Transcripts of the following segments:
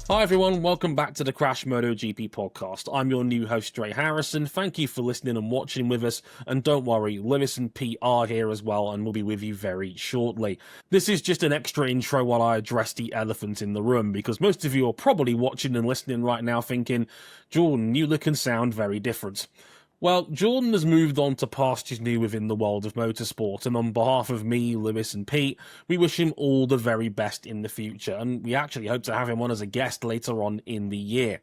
Hi everyone, welcome back to the Crash MotoGP podcast. I'm your new host, Dre Harrison. Thank you for listening and watching with us, and don't worry, Lewis and Pete are here as well and will be with you very shortly. This is just an extra intro while I address the elephant in the room, because most of you are probably watching and listening right now thinking, Jordan, you look and sound very different. Well, Jordan has moved on to pastures new within the world of motorsport, and on behalf of me, Lewis and Pete, we wish him all the very best in the future, and we actually hope to have him on as a guest later on in the year.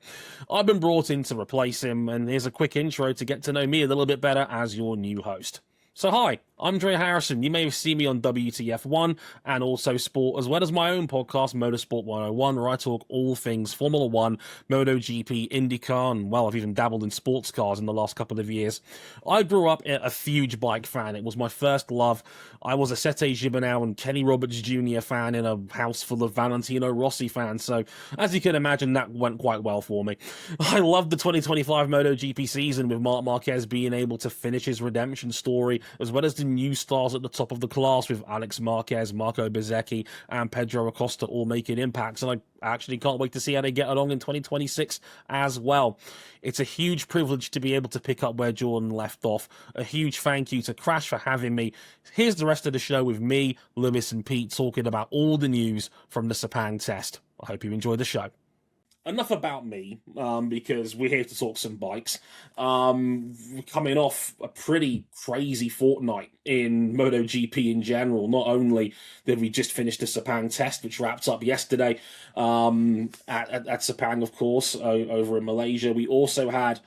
I've been brought in to replace him, and here's a quick intro to get to know me a little bit better as your new host. So hi, I'm Dre Harrison. You may have seen me on WTF1 and also Sport, as well as my own podcast, Motorsport 101, where I talk all things Formula 1, MotoGP, IndyCar, and, well, I've even dabbled in sports cars in the last couple of years. I grew up a huge bike fan. It was my first love. I was a Sete Gibernau and Kenny Roberts Jr. fan in a house full of Valentino Rossi fans, so as you can imagine, that went quite well for me. I loved the 2025 MotoGP season, with Marc Marquez being able to finish his redemption story, as well as the new stars at the top of the class with Alex Marquez, Marco Bezzecchi, and Pedro Acosta all making impacts, and I actually can't wait to see how they get along in 2026 as well. It's a huge privilege to be able to pick up where Jordan left off. A huge thank you to Crash for having me. Here's the rest of the show with me, Lewis, and Pete talking about all the news from the Sepang Test. I hope you enjoy the show. Enough about me, because we're here to talk some bikes. We're coming off a pretty crazy fortnight in MotoGP in general. Not only did we just finish the Sepang Test, which wrapped up yesterday at Sepang, of course, over in Malaysia, we also had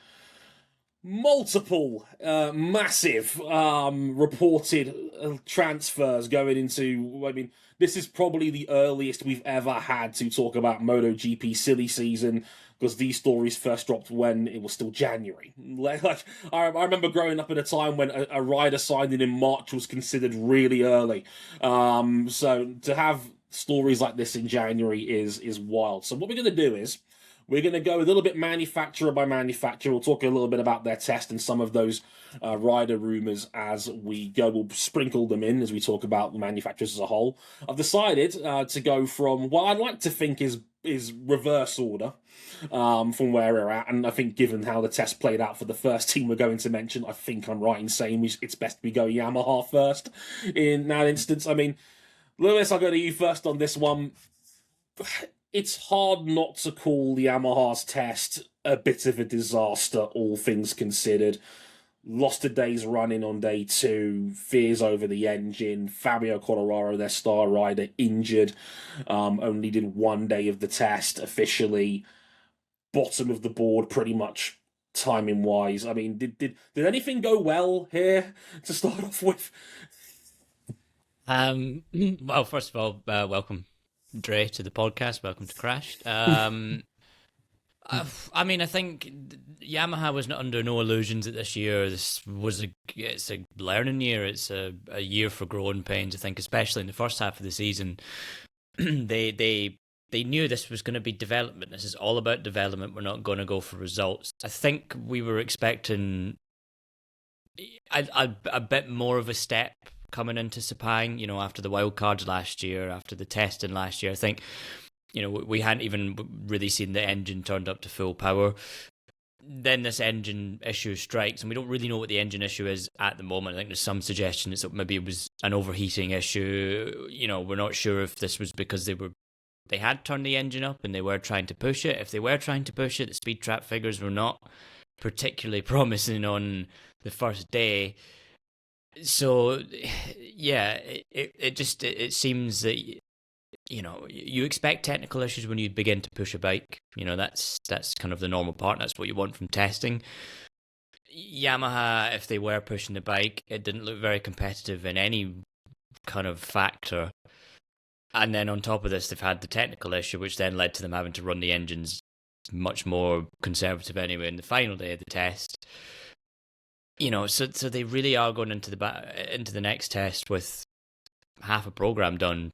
multiple massive reported transfers going into, I mean, this is probably the earliest we've ever had to talk about MotoGP silly season, because these stories first dropped when it was still January. Like, I remember growing up at a time when a rider signing in March was considered really early. So to have stories like this in January is wild. So what we're going to do is, we're going to go a little bit manufacturer by manufacturer. We'll talk a little bit about their test and some of those rider rumours as we go. We'll sprinkle them in as we talk about the manufacturers as a whole. I've decided to go from what I'd like to think is reverse order from where we're at. And I think given how the test played out for the first team we're going to mention, I think I'm right in saying it's best we go Yamaha first in that instance. I mean, Lewis, I'll go to you first on this one. It's hard not to call the Yamaha's test a bit of a disaster, all things considered. Lost a day's running on day 2, fears over the engine, Fabio Quartararo, their star rider, injured, only did 1 day of the test officially, bottom of the board pretty much timing-wise. I mean, did anything go well here to start off with? Well, first of all, welcome, Dre, to the podcast. Welcome to Crash. I mean, I think Yamaha was not under no illusions that this year it's a learning year. It's a year for growing pains. I think, especially in the first half of the season, they knew this was going to be development. This is all about development. We're not going to go for results. I think we were expecting a bit more of a step coming into Sepang, after the wild cards last year, after the testing last year. I think, we hadn't even really seen the engine turned up to full power. Then this engine issue strikes, and we don't really know what the engine issue is at the moment. I think there's some suggestion that maybe it was an overheating issue. We're not sure if this was because they had turned the engine up and they were trying to push it. If they were trying to push it, the speed trap figures were not particularly promising on the first day. So, yeah, it seems that, you expect technical issues when you begin to push a bike. That's kind of the normal part. That's what you want from testing. Yamaha, if they were pushing the bike, it didn't look very competitive in any kind of factor. And then on top of this, they've had the technical issue, which then led to them having to run the engines much more conservative anyway in the final day of the test. So they really are going into the next test with half a program done,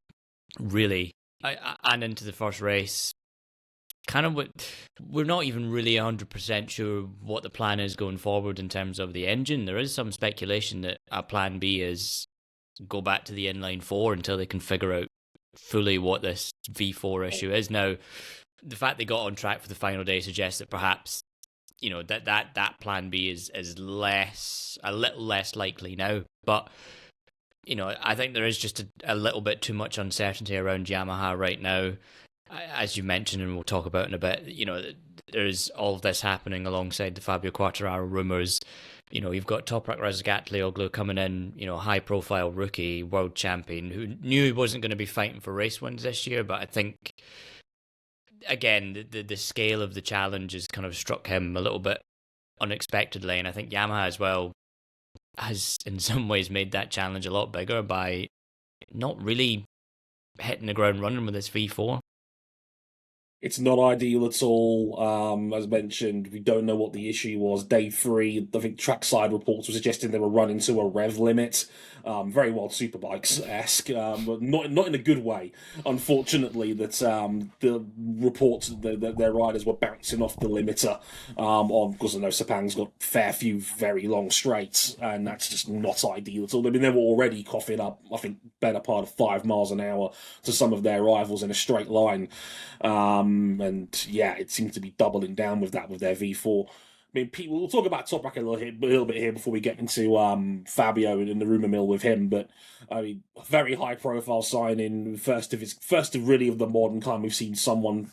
really, and into the first race. Kind of we're not even really 100% sure what the plan is going forward in terms of the engine. There is some speculation that a plan B is go back to the inline 4 until they can figure out fully what this V4 issue is. Now, the fact they got on track for the final day suggests that perhaps, that plan B is a little less likely now. But I think there is just a little bit too much uncertainty around Yamaha right now. As you mentioned, and we'll talk about in a bit, there's all of this happening alongside the Fabio Quartararo rumours. You've got Toprak Razgatlioglu coming in, high-profile rookie, world champion, who knew he wasn't going to be fighting for race wins this year, but I think, again, the scale of the challenge has kind of struck him a little bit unexpectedly, and I think Yamaha as well has in some ways made that challenge a lot bigger by not really hitting the ground running with this V4. It's not ideal at all. As mentioned, we don't know what the issue was. Day 3, I think trackside reports were suggesting they were running to a rev limit. Very well Superbikes-esque, but not in a good way. Unfortunately, that the reports that their riders were bouncing off the limiter because I know Sepang's got a fair few very long straights, and that's just not ideal at all. I mean, they were already coughing up, I think, better part of 5 miles an hour to some of their rivals in a straight line. And yeah, it seems to be doubling down with that with their V4. I mean, we'll talk about Toprak a little bit here before we get into Fabio and the rumour mill with him. But I mean, very high profile signing, first of the modern kind. We've seen someone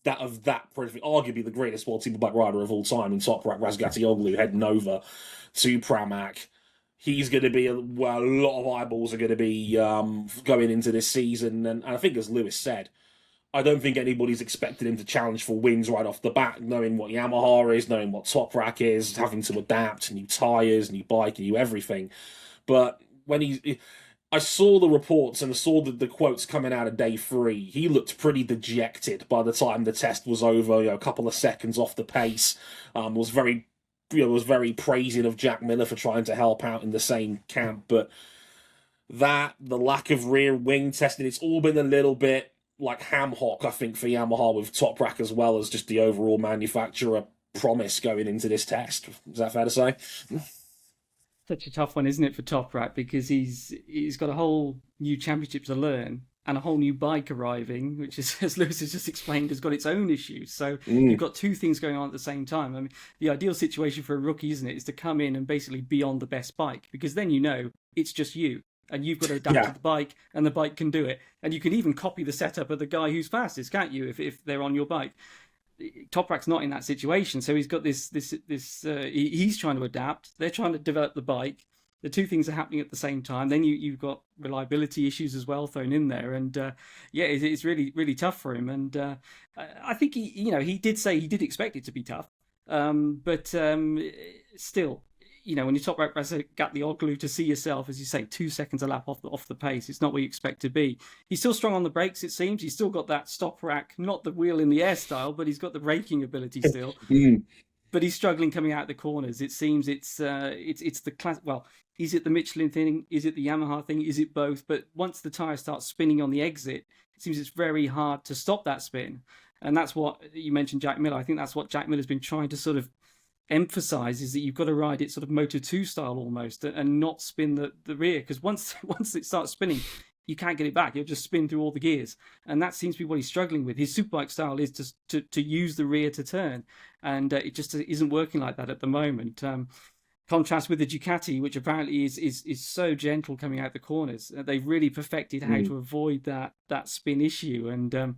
arguably the greatest world superbike rider of all time in Toprak Razgatlioglu heading over to Pramac. He's going to be a lot of eyeballs are going to be going into this season, and I think as Lewis said, I don't think anybody's expected him to challenge for wins right off the bat, knowing what Yamaha is, knowing what Toprak is, having to adapt, new tyres, new bike, new everything. But when I saw the reports and I saw the quotes coming out of day 3, he looked pretty dejected by the time the test was over, a couple of seconds off the pace. Was very praising of Jack Miller for trying to help out in the same camp. But the lack of rear wing testing, it's all been a little bit like ham hock, I think, for Yamaha with Toprak, as well as just the overall manufacturer promise going into this test. Is that fair to say? Such a tough one, isn't it, for Toprak, because he's got a whole new championship to learn and a whole new bike arriving, which is, as Lewis has just explained, has got its own issues. So you've got 2 things going on at the same time. I mean, the ideal situation for a rookie, isn't it, is to come in and basically be on the best bike, because then it's just you. And you've got to adapt to the bike, and the bike can do it. And you can even copy the setup of the guy who's fastest, can't you, if they're on your bike? Toprak's not in that situation, so he's got this. He's trying to adapt. They're trying to develop the bike. The 2 things are happening at the same time. Then you've got reliability issues as well thrown in there, and it's really, really tough for him. And I think he did say he did expect it to be tough, but still. When you top back Razgatlioglu, to see yourself, as you say, 2 seconds a lap off the pace, it's not what you expect to be. He's still strong on the brakes, it seems. He's still got that stop rack, not the wheel in the air style, but he's got the braking ability still. But he's struggling coming out the corners. It seems it's the class. Well, is it the Michelin thing? Is it the Yamaha thing? Is it both? But once the tyre starts spinning on the exit, it seems it's very hard to stop that spin. And that's what you mentioned, Jack Miller. I think that's what Jack Miller's been trying to sort of emphasize, is that you've got to ride it sort of Moto2 style almost, and not spin the rear, because once it starts spinning, you can't get it back. You'll just spin through all the gears, and that seems to be what he's struggling with. His superbike style is to use the rear to turn, and it just isn't working like that at the moment. Contrast with the Ducati, which apparently is so gentle coming out the corners. They've really perfected how to avoid that spin issue, and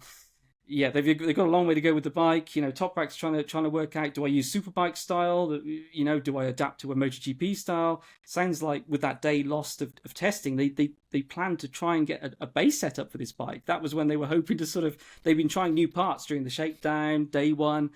they've got a long way to go with the bike. Toprak's trying to work out, do I use superbike style? Do I adapt to a MotoGP style? Sounds like with that day lost of testing, they plan to try and get a base setup for this bike. That was when they were hoping to they've been trying new parts during the shakedown, day 1.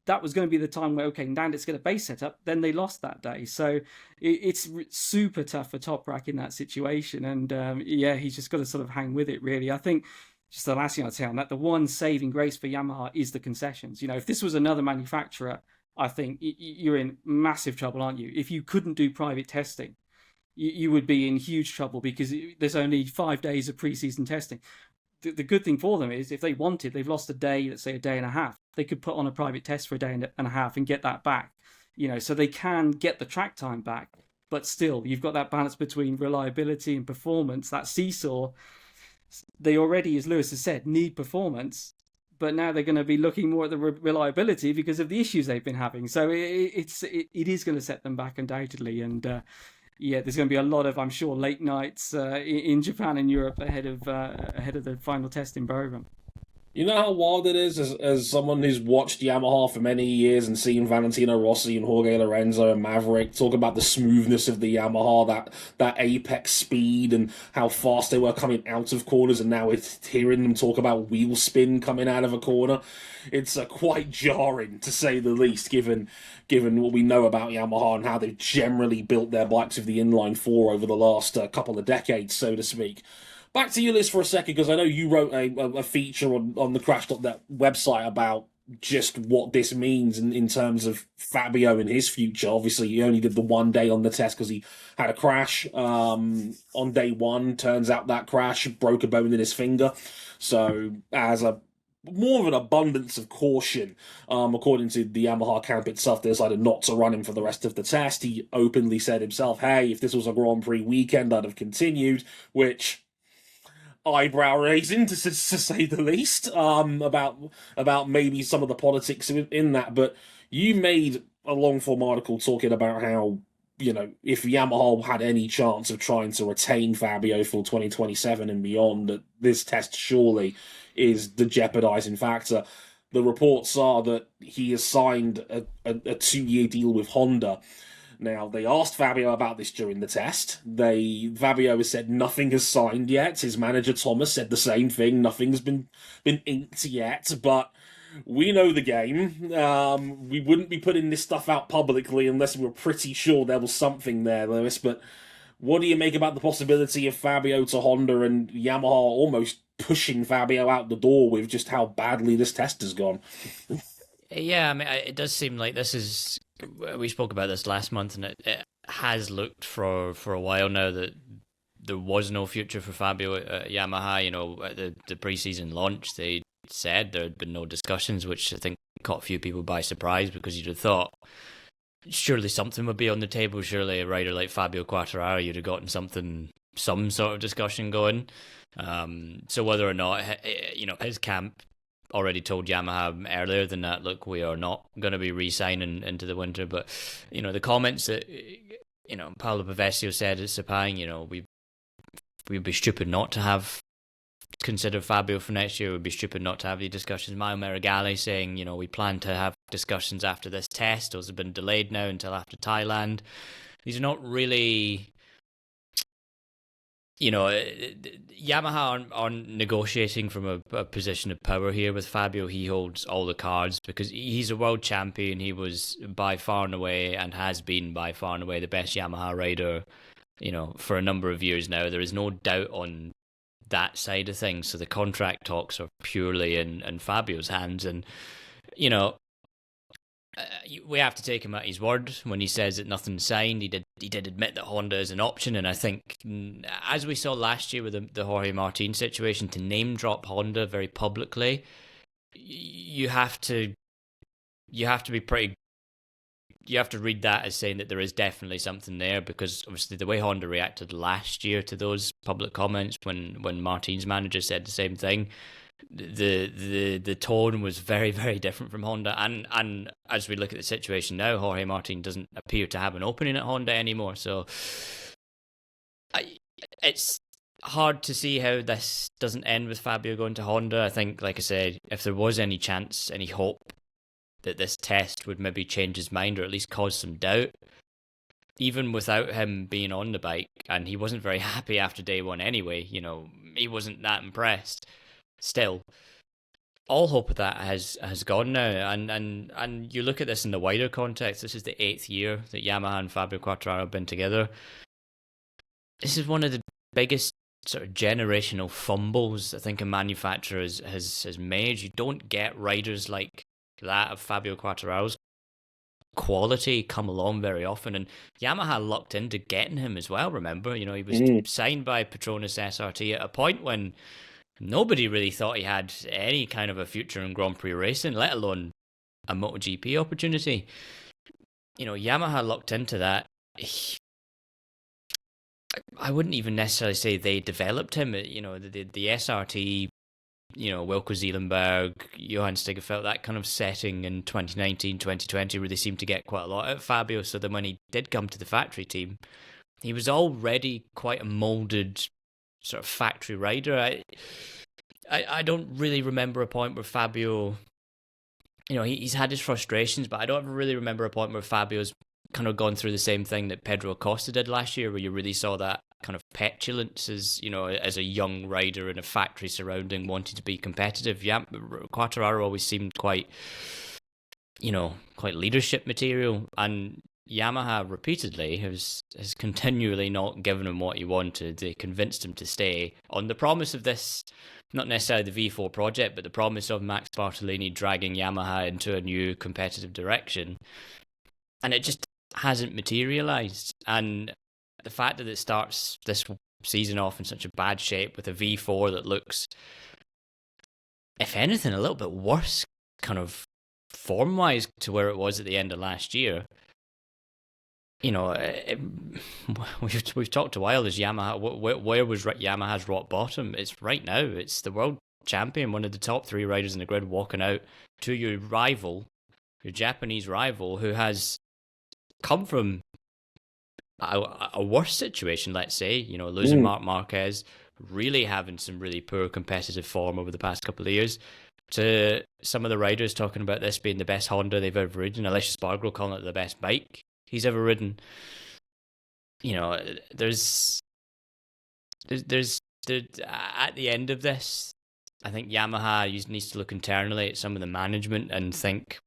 That was going to be the time where, okay, now let's get a base setup. Then they lost that day. So it's super tough for Toprak in that situation. And he's just got to sort of hang with it, really. I think just the last thing I'd say on that, the one saving grace for Yamaha is the concessions. If this was another manufacturer, I think you're in massive trouble, aren't you? If you couldn't do private testing, you would be in huge trouble, because there's only 5 days of pre-season testing. The good thing for them is, if they wanted, they've lost a day, let's say a day and a half, they could put on a private test for a day and a half and get that back. So they can get the track time back, but still, you've got that balance between reliability and performance, that seesaw. They already, as Lewis has said, need performance, but now they're going to be looking more at the reliability because of the issues they've been having. So it is going to set them back undoubtedly, and there's going to be a lot of, I'm sure, late nights in Japan and Europe ahead of the final test in Bowen. You know how wild it is, as someone who's watched Yamaha for many years and seen Valentino Rossi and Jorge Lorenzo and Maverick talk about the smoothness of the Yamaha, that apex speed and how fast they were coming out of corners, and now it's hearing them talk about wheel spin coming out of a corner. It's quite jarring, to say the least, given what we know about Yamaha and how they've generally built their bikes with the inline four over the last couple of decades, so to speak. Back to you, Liz, for a second, because I know you wrote a feature on the Crash.net website about just what this means in terms of Fabio and his future. Obviously, he only did the 1 day on the test because he had a crash on day one. Turns out that crash broke a bone in his finger. So, as more of an abundance of caution, according to the Yamaha camp itself, they decided not to run him for the rest of the test. He openly said himself, hey, if this was a Grand Prix weekend, I'd have continued, which... eyebrow raising, to say the least, about maybe some of the politics in that. But you made a long-form article talking about how, if Yamaha had any chance of trying to retain Fabio for 2027 and beyond, that this test surely is the jeopardizing factor. The reports are that he has signed a 2-year deal with Honda. Now, they asked Fabio about this during the test. Fabio has said nothing has signed yet. His manager, Thomas, said the same thing. Nothing's been inked yet, but we know the game. We wouldn't be putting this stuff out publicly unless we were pretty sure there was something there, Lewis. But what do you make about the possibility of Fabio to Honda and Yamaha almost pushing Fabio out the door with just how badly this test has gone? Yeah, I mean, it does seem like this is... We spoke about this last month, and it has looked for a while now that there was no future for Fabio at Yamaha. At the pre-season launch, they said there had been no discussions, which I think caught a few people by surprise, because you'd have thought surely something would be on the table. Surely a rider like Fabio Quartararo, you'd have gotten some sort of discussion going. So whether or not, his camp already told Yamaha earlier than that, look, we are not going to be re-signing into the winter. But, the comments that, Paolo Pavesio said at Sepang, we'd be stupid not to have considered Fabio for next year. We'd be stupid not to have the discussions. Maio Meregali saying, we plan to have discussions after this test. Those have been delayed now until after Thailand. These are not really... Yamaha aren't negotiating from a position of power here with Fabio. He holds all the cards because he's a world champion. He was by far and away, and has been by far and away, the best Yamaha rider, for a number of years now. There is no doubt on that side of things. So the contract talks are purely in Fabio's hands. And, we have to take him at his word when he says that nothing's signed. He did admit that Honda is an option, and I think, as we saw last year with the Jorge Martin situation, to name drop Honda very publicly, you have to be pretty. You have to read that as saying that there is definitely something there, because obviously the way Honda reacted last year to those public comments when Martin's manager said the same thing, the tone was very, very different from Honda, and as we look at the situation now, Jorge Martin doesn't appear to have an opening at Honda anymore. So it's hard to see how this doesn't end with Fabio going to Honda. I think, like I said, if there was any chance, any hope that this test would maybe change his mind or at least cause some doubt, even without him being on the bike, and he wasn't very happy after day one anyway, he wasn't that impressed. Still, all hope of that has gone now, and you look at this in the wider context. This is the 8th year that Yamaha and Fabio Quartararo have been together. This is one of the biggest sort of generational fumbles I think a manufacturer has made. You don't get riders like that of Fabio Quartararo's quality come along very often, and Yamaha lucked into getting him as well. Remember, he was signed by Petronas SRT at a point when nobody really thought he had any kind of a future in Grand Prix racing, let alone a MotoGP opportunity. Yamaha looked into that. I wouldn't even necessarily say they developed him. The SRT Wilco Zeelenberg, Johan Stigefeld, that kind of setting in 2019, 2020, where they seemed to get quite a lot out of Fabio. So then when he did come to the factory team, he was already quite a moulded sort of factory rider. I don't really remember a point where Fabio, he's had his frustrations, but I don't ever really remember a point where Fabio's kind of gone through the same thing that Pedro Acosta did last year, where you really saw that kind of petulance as a young rider in a factory surrounding, wanting to be competitive. Quartararo always seemed quite leadership material, and Yamaha repeatedly has continually not given him what he wanted. They convinced him to stay on the promise of this, not necessarily the V4 project, but the promise of Max Bartolini dragging Yamaha into a new competitive direction, and it just hasn't materialized. And the fact that it starts this season off in such a bad shape with a V4 that looks, if anything, a little bit worse kind of form-wise to where it was at the end of last year. We've talked a while as Yamaha, where was Yamaha's rock bottom? It's right now. It's the world champion, one of the top 3 riders in the grid, walking out to your rival, your Japanese rival, who has come from a worse situation, let's say, losing Marc Marquez, really having some really poor competitive form over the past couple of years, to some of the riders talking about this being the best Honda they've ever ridden, Aleix Espargaro calling it the best bike he's ever ridden. There's at the end of this, I think Yamaha needs to look internally at some of the management and think,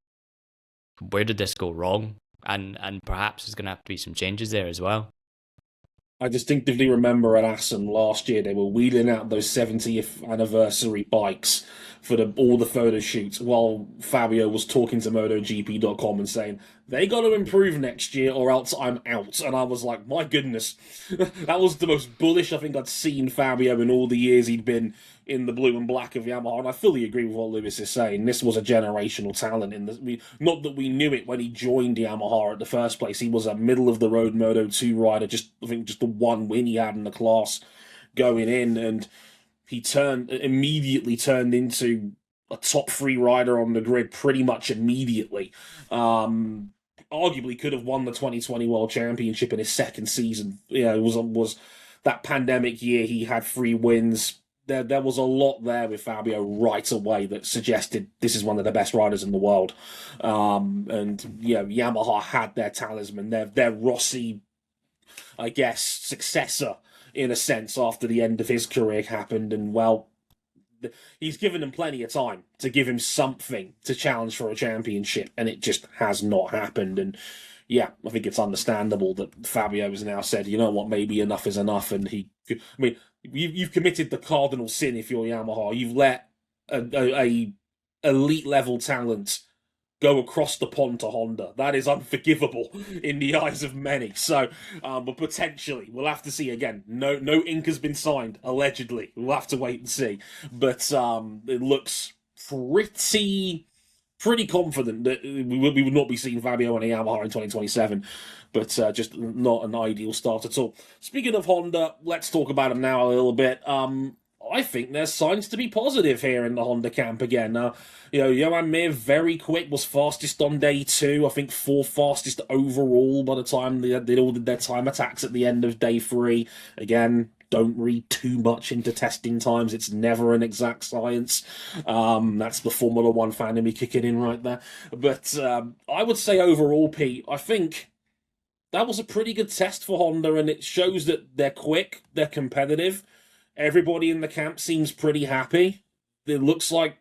where did this go wrong? And perhaps there's going to have to be some changes there as well. I distinctively remember at Assen last year, they were wheeling out those 70th anniversary bikes for all the photo shoots, while Fabio was talking to MotoGP.com and saying, they got to improve next year or else I'm out. And I was like, my goodness, that was the most bullish I think I'd seen Fabio in all the years he'd been in the blue and black of Yamaha. And I fully agree with what Lewis is saying. This was a generational talent. Not that we knew it when he joined Yamaha at the first place. He was a middle-of-the-road Moto2 rider, I think just the one win he had in the class going in. And he immediately turned into a top 3 rider on the grid pretty much immediately. Arguably could have won the 2020 World Championship in his second season. It was that pandemic year. He had 3 wins. There was a lot there with Fabio right away that suggested this is one of the best riders in the world. Yamaha had their talisman, their Rossi, I guess, successor in a sense after the end of his career happened, and he's given them plenty of time to give him something to challenge for a championship, and it just has not happened. And I think it's understandable that Fabio has now said, you know what, maybe enough is enough. And you've committed the cardinal sin if you're Yamaha. You've let a elite level talent go across the pond to Honda. That is unforgivable in the eyes of many. So, but potentially, we'll have to see again. No ink has been signed, allegedly. We'll have to wait and see. But it looks pretty confident that we would not be seeing Fabio on a Yamaha in 2027. But just not an ideal start at all. Speaking of Honda, let's talk about them now a little bit. I think there's signs to be positive here in the Honda camp again. Joan Mir, very quick, was fastest on day 2. I think 4th fastest overall by the time they all did their time attacks at the end of day 3. Again, don't read too much into testing times. It's never an exact science. That's the Formula 1 fan in me kicking in right there. But I would say overall, Pete, I think that was a pretty good test for Honda, and it shows that they're quick, they're competitive. Everybody in the camp seems pretty happy. It looks like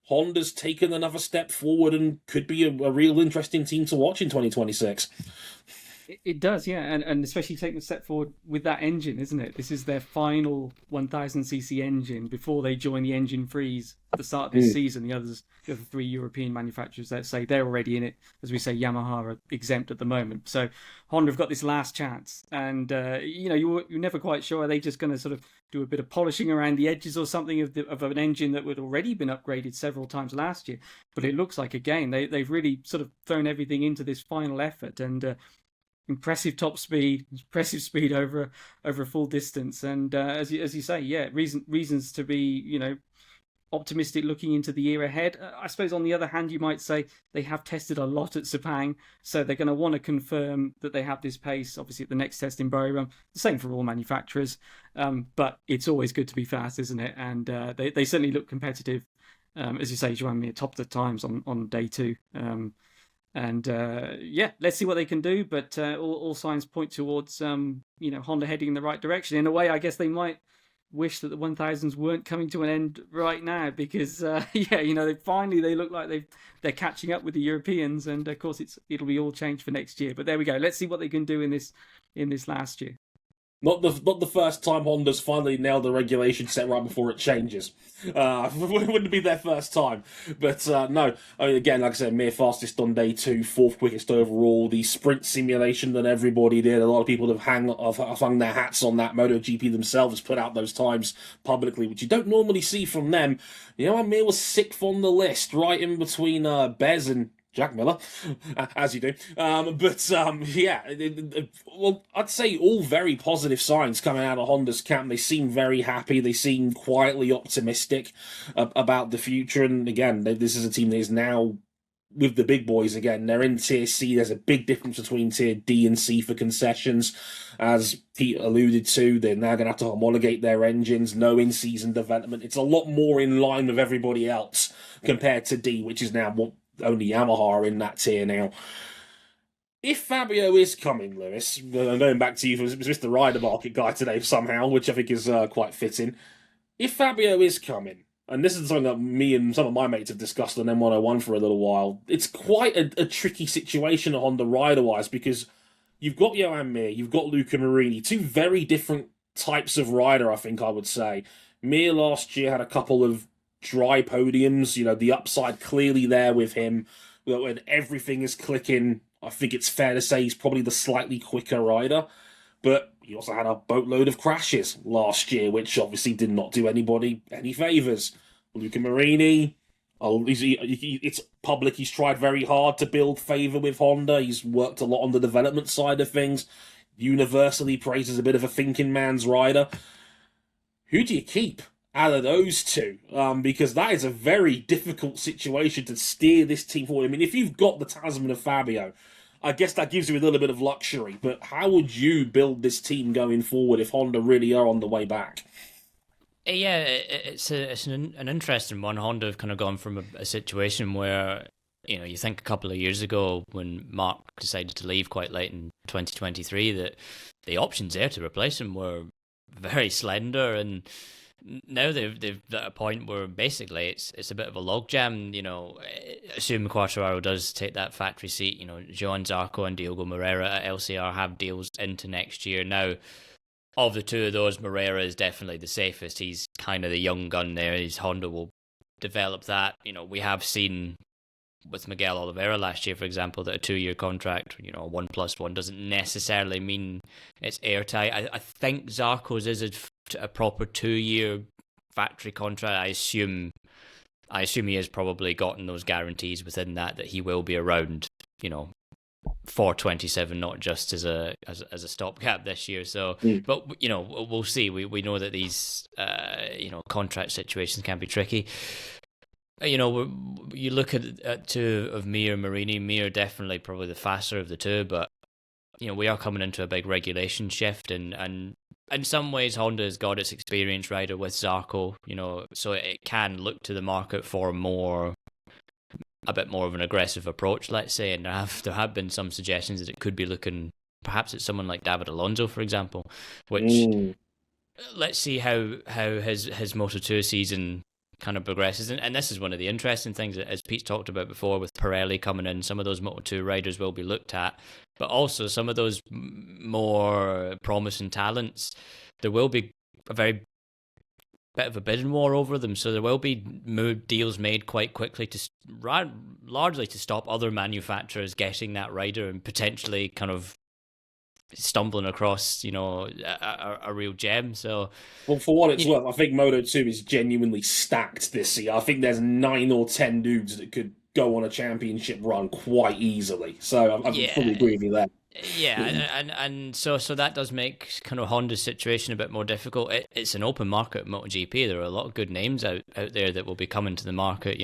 Honda's taken another step forward and could be a real interesting team to watch in 2026. It does, yeah, and especially taking a step forward with that engine, isn't it? This is their final 1000cc engine before they join the engine freeze at the start of this season. The other 3 European manufacturers, let's say, they're already in it. As we say, Yamaha are exempt at the moment. So Honda have got this last chance, and you're never quite sure, are they just going to sort of do a bit of polishing around the edges or something of an engine that had already been upgraded several times last year? But it looks like, again, they've really sort of thrown everything into this final effort, and impressive top speed, impressive speed over a full distance, and as you say, reasons to be optimistic looking into the year ahead. I suppose on the other hand, you might say they have tested a lot at Sepang, so they're going to want to confirm that they have this pace, obviously, at the next test in Birmingham. The same for all manufacturers, but it's always good to be fast, isn't it? And they certainly look competitive. As you say, Joan Mir topped the times on day 2. Let's see what they can do, but all signs point towards Honda heading in the right direction. In a way, I guess they might wish that the 1000s weren't coming to an end right now, because they look like they're catching up with the Europeans, and of course it'll be all changed for next year. But there we go. Let's see what they can do in this last year. Not the first time Honda's finally nailed the regulation set right before it changes. Wouldn't be their first time. But no, I mean, again, like I said, Mir fastest on day 2, 4th quickest overall. The sprint simulation that everybody did, a lot of people have hung their hats on that. MotoGP themselves put out those times publicly, which you don't normally see from them. Mir was 6th on the list, right in between Bez and Jack Miller, as you do. Well, I'd say all very positive signs coming out of Honda's camp. They seem very happy. They seem quietly optimistic about the future. And again, this is a team that is now with the big boys again. They're in Tier C. There's a big difference between Tier D and C for concessions. As Pete alluded to, they're now going to have to homologate their engines, no in-season development. It's a lot more in line with everybody else compared to D, which is now what only Yamaha are in that tier now. If Fabio is coming, Lewis, I'm going back to you as Mr. Rider Market guy today somehow, which I think is quite fitting. If Fabio is coming, and this is something that me and some of my mates have discussed on M101 for a little while, it's quite a tricky situation at Honda rider-wise, because you've got Joan Mir, you've got Luca Marini, 2 very different types of rider, I think I would say. Mir last year had a couple of dry podiums, the upside clearly there with him. When everything is clicking, I think it's fair to say he's probably the slightly quicker rider. But he also had a boatload of crashes last year, which obviously did not do anybody any favours. Luca Marini, it's public, he's tried very hard to build favour with Honda. He's worked a lot on the development side of things. Universally praised as a bit of a thinking man's rider. Who do you keep out of those 2? Because that is a very difficult situation to steer this team forward. I mean, if you've got the talisman of Fabio, I guess that gives you a little bit of luxury. But how would you build this team going forward if Honda really are on the way back? Yeah, it's an interesting one. Honda have kind of gone from a situation where, you think a couple of years ago when Mark decided to leave quite late in 2023, that the options there to replace him were very slender, and now they've at a point where basically it's a bit of a logjam. Assume Quartararo does take that factory seat. Joan Zarco and Diogo Moreira at LCR have deals into next year. Now, of the 2 of those, Moreira is definitely the safest. He's kind of the young gun there. Honda will develop that. We have seen with Miguel Oliveira last year, for example, that a 2-year contract, a 1+1 doesn't necessarily mean it's airtight. I think Zarco's is a proper 2-year factory contract. I assume he has probably gotten those guarantees within that he will be around, for 27, not just as a stopgap this year. So, but we'll see. We know that these contract situations can be tricky. You look at 2 of Mir and Marini. Mir definitely probably the faster of the 2, but we are coming into a big regulation shift, and in some ways Honda has got its experienced rider with Zarco, so it can look to the market for a bit more of an aggressive approach, let's say, and there have been some suggestions that it could be looking perhaps at someone like David Alonso, for example, which let's see how his Moto2 season kind of progresses, and this is one of the interesting things, as Pete's talked about before, with Pirelli coming in. Some of those Moto2 riders will be looked at, but also some of those more promising talents, there will be a very bit of a bidding war over them, so there will be deals made quite quickly to largely to stop other manufacturers getting that rider and potentially kind of stumbling across, a real gem. So, well, for what it's worth, I think Moto2 is genuinely stacked this year. I think there's 9 or 10 dudes that could go on a championship run quite easily. So I fully agree with you there. Yeah, and so that does make kind of Honda's situation a bit more difficult. It's an open market at MotoGP. There are a lot of good names out there that will be coming to the market.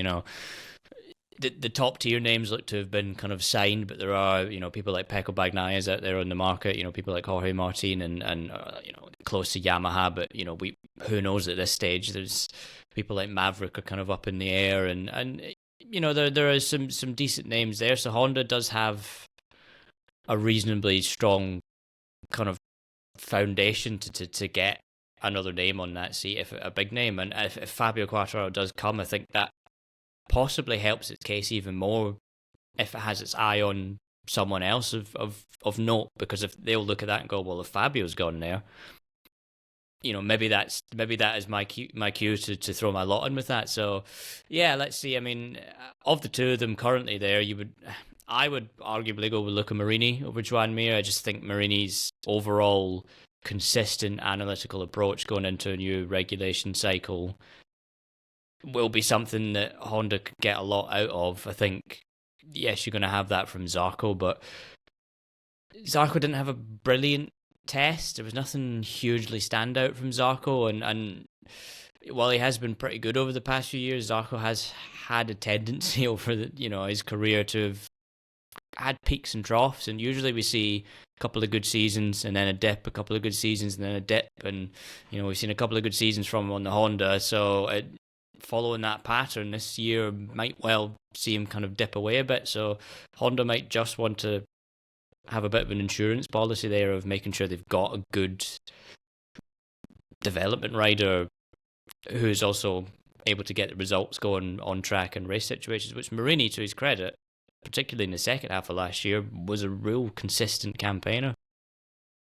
The top tier names look to have been kind of signed, but there are people like Pecco Bagnaia out there on the market. People like Jorge Martin and close to Yamaha, but who knows at this stage. There's people like Maverick are kind of up in the air, and there are some decent names there. So Honda does have a reasonably strong kind of foundation to get another name on that seat, if a big name. And if Fabio Quartararo does come, I think that possibly helps its case even more if it has its eye on someone else of note, because if they'll look at that and go, well, if Fabio's gone there, maybe that is my cue to throw my lot in with that. So yeah, let's see. I mean, of the two of them currently there, I would arguably go with Luca Marini over Joan Mir. I just think Marini's overall consistent analytical approach going into a new regulation cycle will be something that Honda could get a lot out of. I think, yes, you're going to have that from Zarco, but Zarco didn't have a brilliant test. There was nothing hugely standout from Zarco, and while he has been pretty good over the past few years, Zarco has had a tendency over his career to have had peaks and troughs, and usually we see a couple of good seasons and then a dip, a couple of good seasons and then a dip, and we've seen a couple of good seasons from him on the Honda. So following that pattern this year might well see him kind of dip away a bit. So Honda might just want to have a bit of an insurance policy there of making sure they've got a good development rider who's also able to get the results going on track and race situations, which Marini, to his credit, particularly in the second half of last year, was a real consistent campaigner.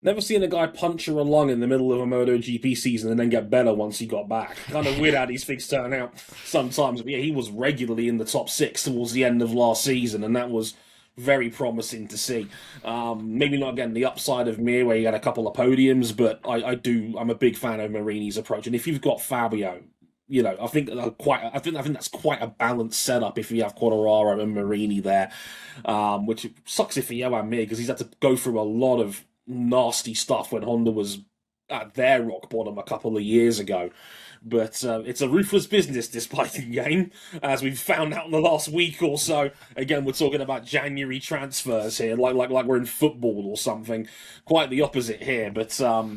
Never seen a guy puncture along in the middle of a MotoGP season and then get better once he got back. Kind of weird how these things turn out sometimes. But yeah, he was regularly in the top six towards the end of last season, and that was very promising to see. Maybe not getting the upside of Mir, where he had a couple of podiums, but I'm a big fan of Marini's approach. And if you've got Fabio, I think that's quite a balanced setup if you have Quartararo and Marini there, which sucks if you have Mir, because he's had to go through a lot of nasty stuff when Honda was at their rock bottom a couple of years ago. But it's a ruthless business, despite the game, as we've found out in the last week or so. Again, we're talking about January transfers here, like we're in football or something. Quite the opposite here, but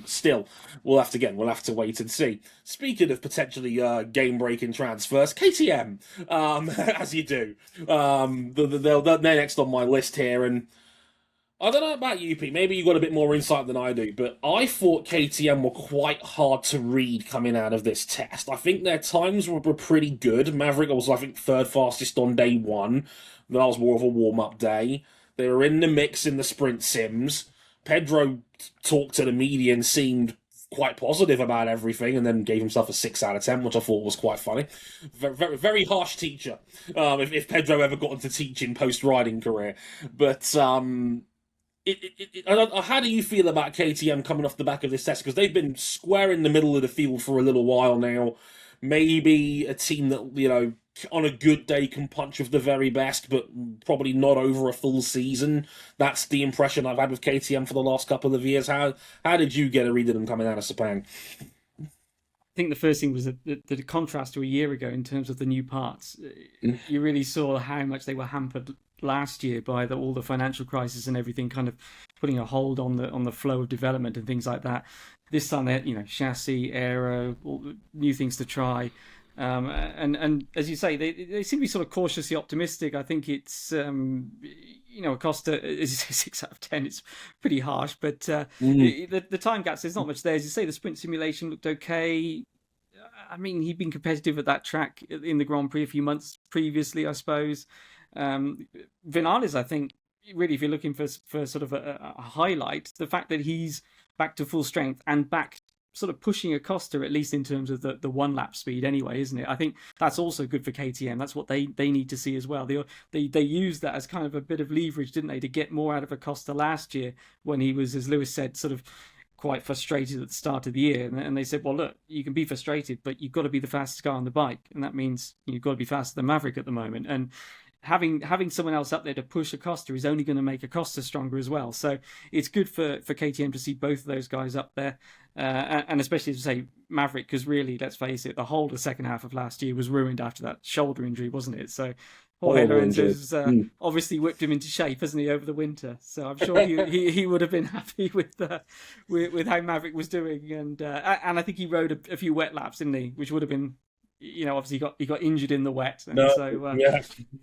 still, we'll have to wait and see. Speaking of potentially game-breaking transfers, KTM, as you do, they're next on my list here, and I don't know about you, Pete. Maybe you got a bit more insight than I do, but I thought KTM were quite hard to read coming out of this test. I think their times were pretty good. Maverick was, I think, third fastest on day one. That was more of a warm-up day. They were in the mix in the sprint sims. Pedro talked to the media and seemed quite positive about everything, and then gave himself a 6 out of 10, which I thought was quite funny. Very, very harsh teacher, if Pedro ever got into teaching post-riding career. But how do you feel about KTM coming off the back of this test? Because they've been square in the middle of the field for a little while now. Maybe a team that, on a good day can punch with the very best, but probably not over a full season. That's the impression I've had with KTM for the last couple of years. How did you get a read of them coming out of Sepang? I think the first thing was the contrast to a year ago in terms of the new parts. You really saw how much they were hampered last year by all the financial crisis and everything, kind of putting a hold on the flow of development and things like that. This time they had, chassis, aero, all the new things to try. And as you say, they seem to be sort of cautiously optimistic. I think it's, Acosta is 6 out of 10. It's pretty harsh, but the time gaps, there's not much there. As you say, the sprint simulation looked okay. I mean, he'd been competitive at that track in the Grand Prix a few months previously, I suppose. Vinales, I think, really, if you're looking for sort of a highlight, the fact that he's back to full strength and back sort of pushing Acosta, at least in terms of the one lap speed anyway, isn't it? I think that's also good for KTM. That's what they need to see as well. They used that as kind of a bit of leverage, didn't they, to get more out of Acosta last year when he was, as Lewis said, sort of quite frustrated at the start of the year. And they said, well, look, you can be frustrated, but you've got to be the fastest guy on the bike. And that means you've got to be faster than Maverick at the moment. And having someone else up there to push Acosta is only going to make Acosta stronger as well. So it's good for KTM to see both of those guys up there, and especially to say Maverick, because really, let's face it, the whole of the second half of last year was ruined after that shoulder injury, wasn't it? So Jorge Lorenzo's obviously whipped him into shape, hasn't he, over the winter? So I'm sure he would have been happy with how Maverick was doing, and I think he rode a few wet laps, didn't he? Which would have been, obviously he got injured in the wet, and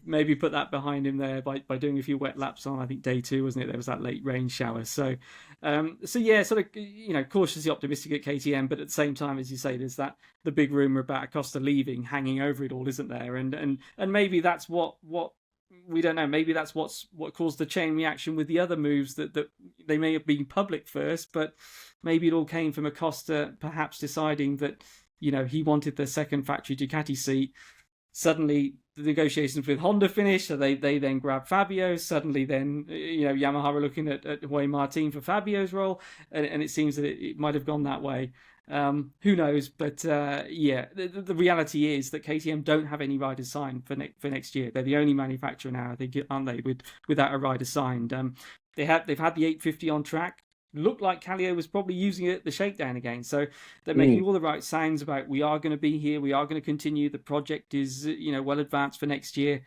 maybe put that behind him there by doing a few wet laps on, I think, day 2, wasn't it? There was that late rain shower. So yeah, sort of, cautiously optimistic at KTM, but at the same time, as you say, there's the big rumour about Acosta leaving hanging over it all, isn't there? And maybe that's what we don't know. Maybe that's what caused the chain reaction with the other moves that they may have been public first, but maybe it all came from Acosta perhaps deciding that, he wanted the second factory Ducati seat. Suddenly, the negotiations with Honda finished, so they then grabbed Fabio. Suddenly, then Yamaha were looking at Jorge Martin for Fabio's role, and it seems that it might have gone that way. Who knows? But the reality is that KTM don't have any riders signed for next year. They're the only manufacturer now, I think, aren't they, without a rider signed. They've had the 850 on track. Looked like Kallio was probably using it at the shakedown again. So they're making all the right sounds about, we are going to be here, we are going to continue. The project is, well advanced for next year.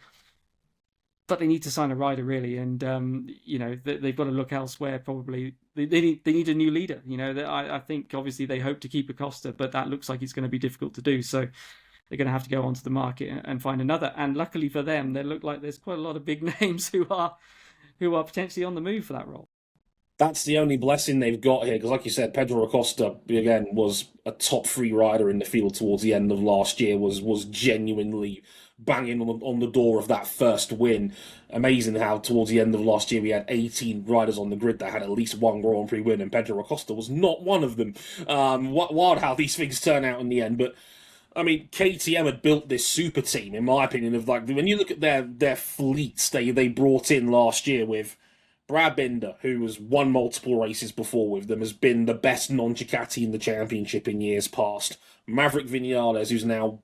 But they need to sign a rider, really, and they've got to look elsewhere. Probably they need a new leader. I think obviously they hope to keep Acosta, but that looks like it's going to be difficult to do. So they're going to have to go onto the market and find another. And luckily for them, they look like there's quite a lot of big names who are potentially on the move for that role. That's the only blessing they've got here, because like you said, Pedro Acosta, again, was a top 3 rider in the field towards the end of last year, was genuinely banging on the door of that first win. Amazing how towards the end of last year we had 18 riders on the grid that had at least one Grand Prix win, and Pedro Acosta was not one of them. Wild how these things turn out in the end, but I mean, KTM had built this super team, in my opinion, of like, when you look at their fleets they brought in last year with Brad Binder, who has won multiple races before with them, has been the best non-Ducati in the championship in years past. Maverick Vinales, who's now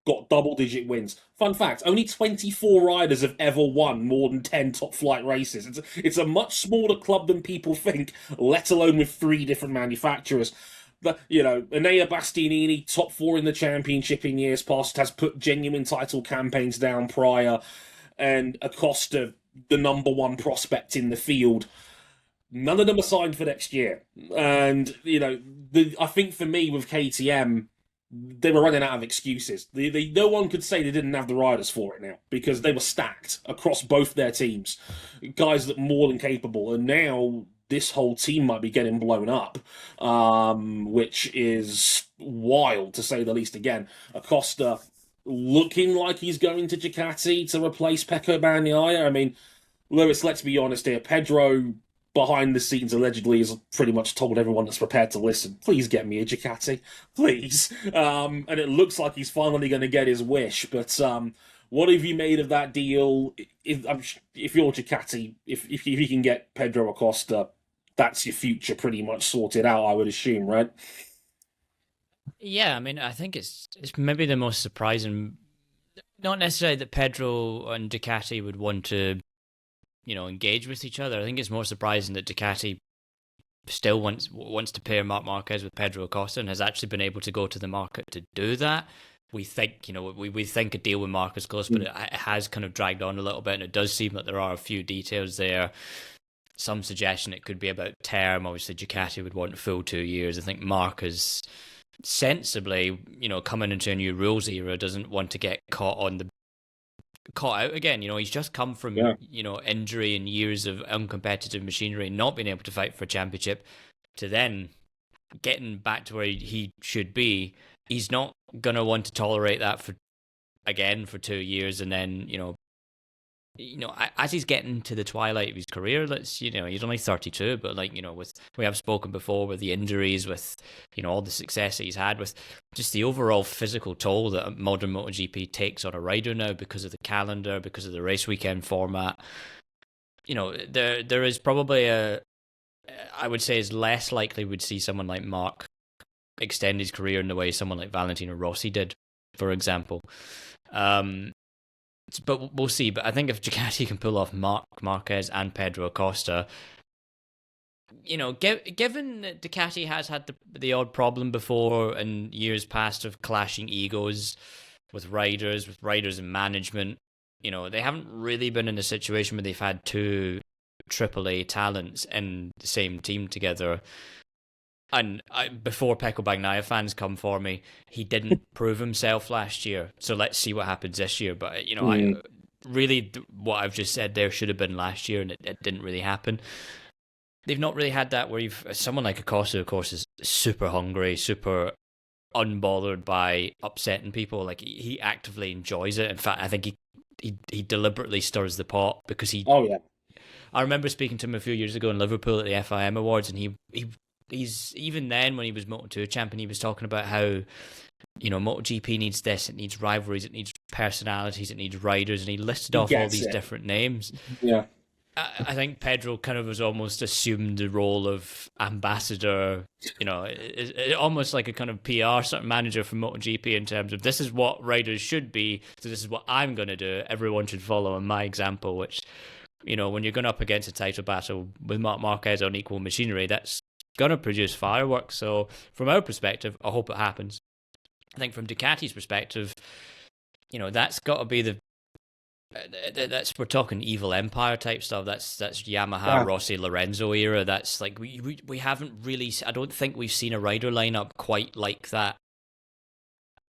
got double-digit wins. Fun fact, only 24 riders have ever won more than 10 top-flight races. It's a much smaller club than people think, let alone with 3 different manufacturers. Enea Bastianini, top 4 in the championship in years past, has put genuine title campaigns down prior, and Acosta, the number 1 prospect in the field. None of them are signed for next year. And, I think for me with KTM, they were running out of excuses. No one could say they didn't have the riders for it now, because they were stacked across both their teams. Guys that more than capable. And now this whole team might be getting blown up, which is wild to say the least. Again, Acosta looking like he's going to Ducati to replace Pecco Bagnaia. I mean, Lewis, let's be honest here. Pedro, behind the scenes, allegedly has pretty much told everyone that's prepared to listen, please get me a Ducati, please. And it looks like he's finally going to get his wish. But what have you made of that deal? If you're Ducati, if you can get Pedro Acosta, that's your future pretty much sorted out, I would assume, right? Yeah, I mean, I think it's maybe the most surprising. Not necessarily that Pedro and Ducati would want to, engage with each other. I think it's more surprising that Ducati still wants to pair Marc Marquez with Pedro Acosta and has actually been able to go to the market to do that. We think, we think a deal with Marc is close, but it has kind of dragged on a little bit, and it does seem that there are a few details there. Some suggestion it could be about term. Obviously, Ducati would want a full 2 years. I think Marc is sensibly, coming into a new rules era, doesn't want to get caught out again. He's just come from, injury and years of uncompetitive machinery, not being able to fight for a championship, to then getting back to where he should be. He's not going to want to tolerate that for 2 years, and then, as he's getting to the twilight of his career, he's only 32, but we have spoken before with the injuries, with, all the success that he's had, with just the overall physical toll that modern MotoGP takes on a rider now because of the calendar, because of the race weekend format. There is probably I would say is less likely we'd see someone like Marc extend his career in the way someone like Valentino Rossi did, for example. but we'll see. But I think if Ducati can pull off Marquez and Pedro Acosta, given that Ducati has had the odd problem before in years past of clashing egos with riders and management, they haven't really been in a situation where they've had two AAA talents in the same team together. And before Pecco Bagnaia fans come for me, he didn't prove himself last year. So let's see what happens this year. But, what I've just said there should have been last year, and it didn't really happen. They've not really had that where someone like Acosta, of course, is super hungry, super unbothered by upsetting people. Like, he actively enjoys it. In fact, I think he deliberately stirs the pot because he... Oh, yeah. I remember speaking to him a few years ago in Liverpool at the FIM Awards, and he's even then, when he was Moto2 champion, he was talking about how, MotoGP needs this, it needs rivalries, it needs personalities, it needs riders, and he listed off all these different names. Yeah. I think Pedro kind of was almost assumed the role of ambassador, almost like a kind of PR sort of manager for MotoGP in terms of this is what riders should be, so this is what I'm going to do. Everyone should follow in my example, which, when you're going up against a title battle with Marc Marquez on equal machinery, that's going to produce fireworks. So from our perspective, I hope it happens. I think from Ducati's perspective, that's got to be we're talking evil empire type stuff. That's Yamaha, Rossi, Lorenzo era. That's like we haven't really, I don't think we've seen a rider lineup quite like that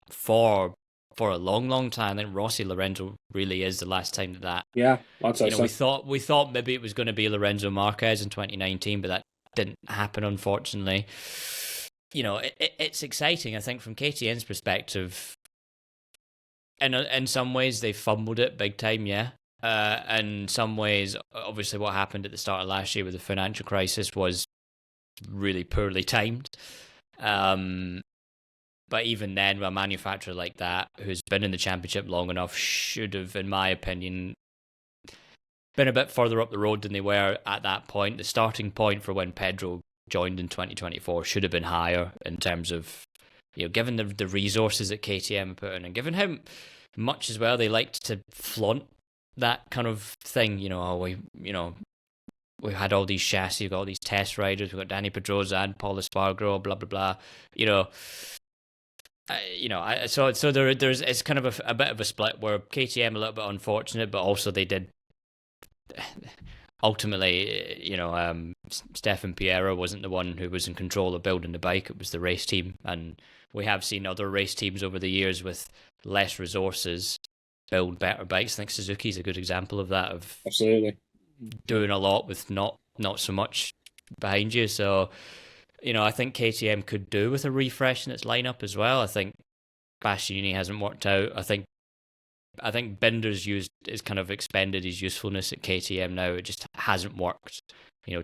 for a long time. I think Rossi, Lorenzo really is the last time that. Yeah, I'd say so. We thought maybe it was going to be Lorenzo Marquez in 2019, but that didn't happen, unfortunately. It's exciting. I think from KTM's perspective, in some ways they fumbled it big time, yeah. In some ways, obviously what happened at the start of last year with the financial crisis was really poorly timed. But even then, with a manufacturer like that, who's been in the championship long enough, should have, in my opinion, been a bit further up the road than they were at that point. The starting point for when Pedro joined in 2024 should have been higher in terms of, given the resources that KTM put in, and given how much as well they liked to flaunt that kind of thing. We've had all these chassis, we've got all these test riders, we've got Danny Pedrosa and Paul Espargaro, blah, blah, blah. So there's it's kind of a bit of a split where KTM a little bit unfortunate, but also they did ultimately, Stefan Piera wasn't the one who was in control of building the bike. It was the race team, and we have seen other race teams over the years with less resources build better bikes. I think Suzuki's a good example of that, of absolutely doing a lot with not so much behind you. So, I think KTM could do with a refresh in its lineup as well. I think Bastianini hasn't worked out. I think Binder's is kind of expended his usefulness at KTM now. It just hasn't worked.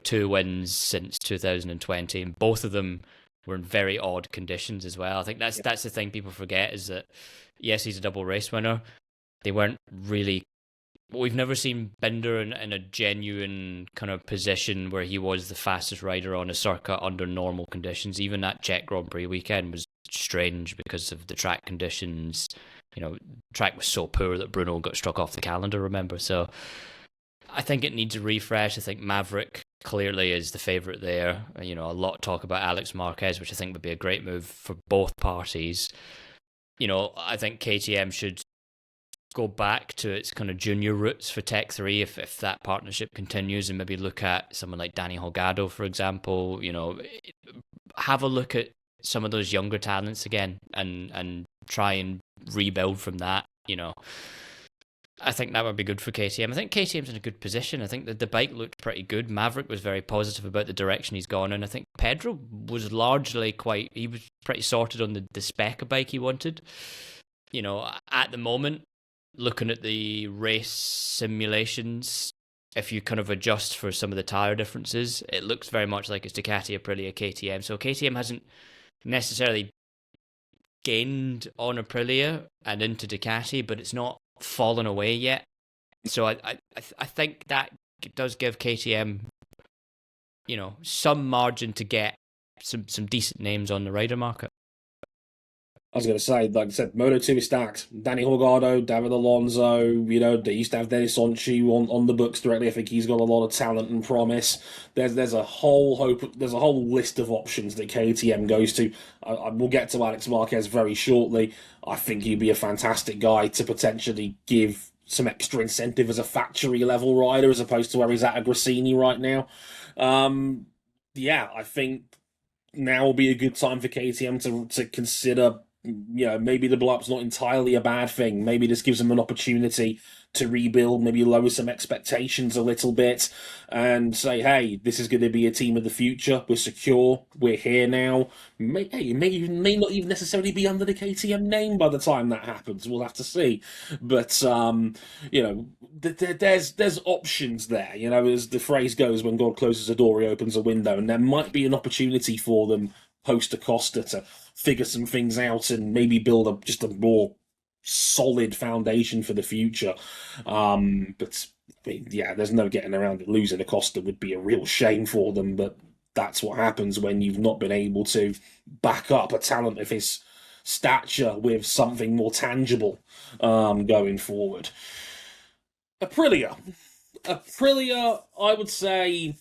2 wins since 2020, and both of them were in very odd conditions as well. I think that's the thing people forget, is that yes, he's a double race winner. They weren't really. We've never seen Binder in a genuine kind of position where he was the fastest rider on a circuit under normal conditions. Even that Czech Grand Prix weekend was strange because of the track conditions. Track was so poor that Bruno got struck off the calendar, remember? So I think it needs a refresh. I think Maverick clearly is the favourite there. A lot of talk about Alex Marquez, which I think would be a great move for both parties. I think KTM should go back to its kind of junior roots for Tech 3 if that partnership continues, and maybe look at someone like Danny Holgado, for example. Have a look at some of those younger talents again and try and rebuild from that. I think that would be good for KTM. I think KTM's in a good position. I think that the bike looked pretty good. Maverick was very positive about the direction he's gone in. I think Pedro was largely he was pretty sorted on the spec of bike he wanted. At the moment, looking at the race simulations, if you kind of adjust for some of the tyre differences, it looks very much like it's Ducati, Aprilia, KTM. So KTM hasn't necessarily gained on Aprilia and into Ducati, but it's not fallen away yet. So I think that does give KTM, some margin to get some decent names on the rider market. I was going to say, like I said, Moto2 is stacked. Danny Holgado, David Alonso, they used to have Dennis Onchu on the books directly. I think he's got a lot of talent and promise. There's a whole list of options that KTM goes to. We'll get to Alex Marquez very shortly. I think he'd be a fantastic guy to potentially give some extra incentive as a factory level rider as opposed to where he's at Gresini right now. I think now will be a good time for KTM to consider, maybe the blow-up's not entirely a bad thing. Maybe this gives them an opportunity to rebuild, maybe lower some expectations a little bit and say, hey, this is going to be a team of the future. We're secure. We're here now. It may not even necessarily be under the KTM name by the time that happens. We'll have to see. But, there's options there. As the phrase goes, when God closes a door, he opens a window. And there might be an opportunity for them post Acosta to figure some things out and maybe build just a more solid foundation for the future. But there's no getting around it. Losing Acosta would be a real shame for them, but that's what happens when you've not been able to back up a talent of his stature with something more tangible going forward. Aprilia, I would say,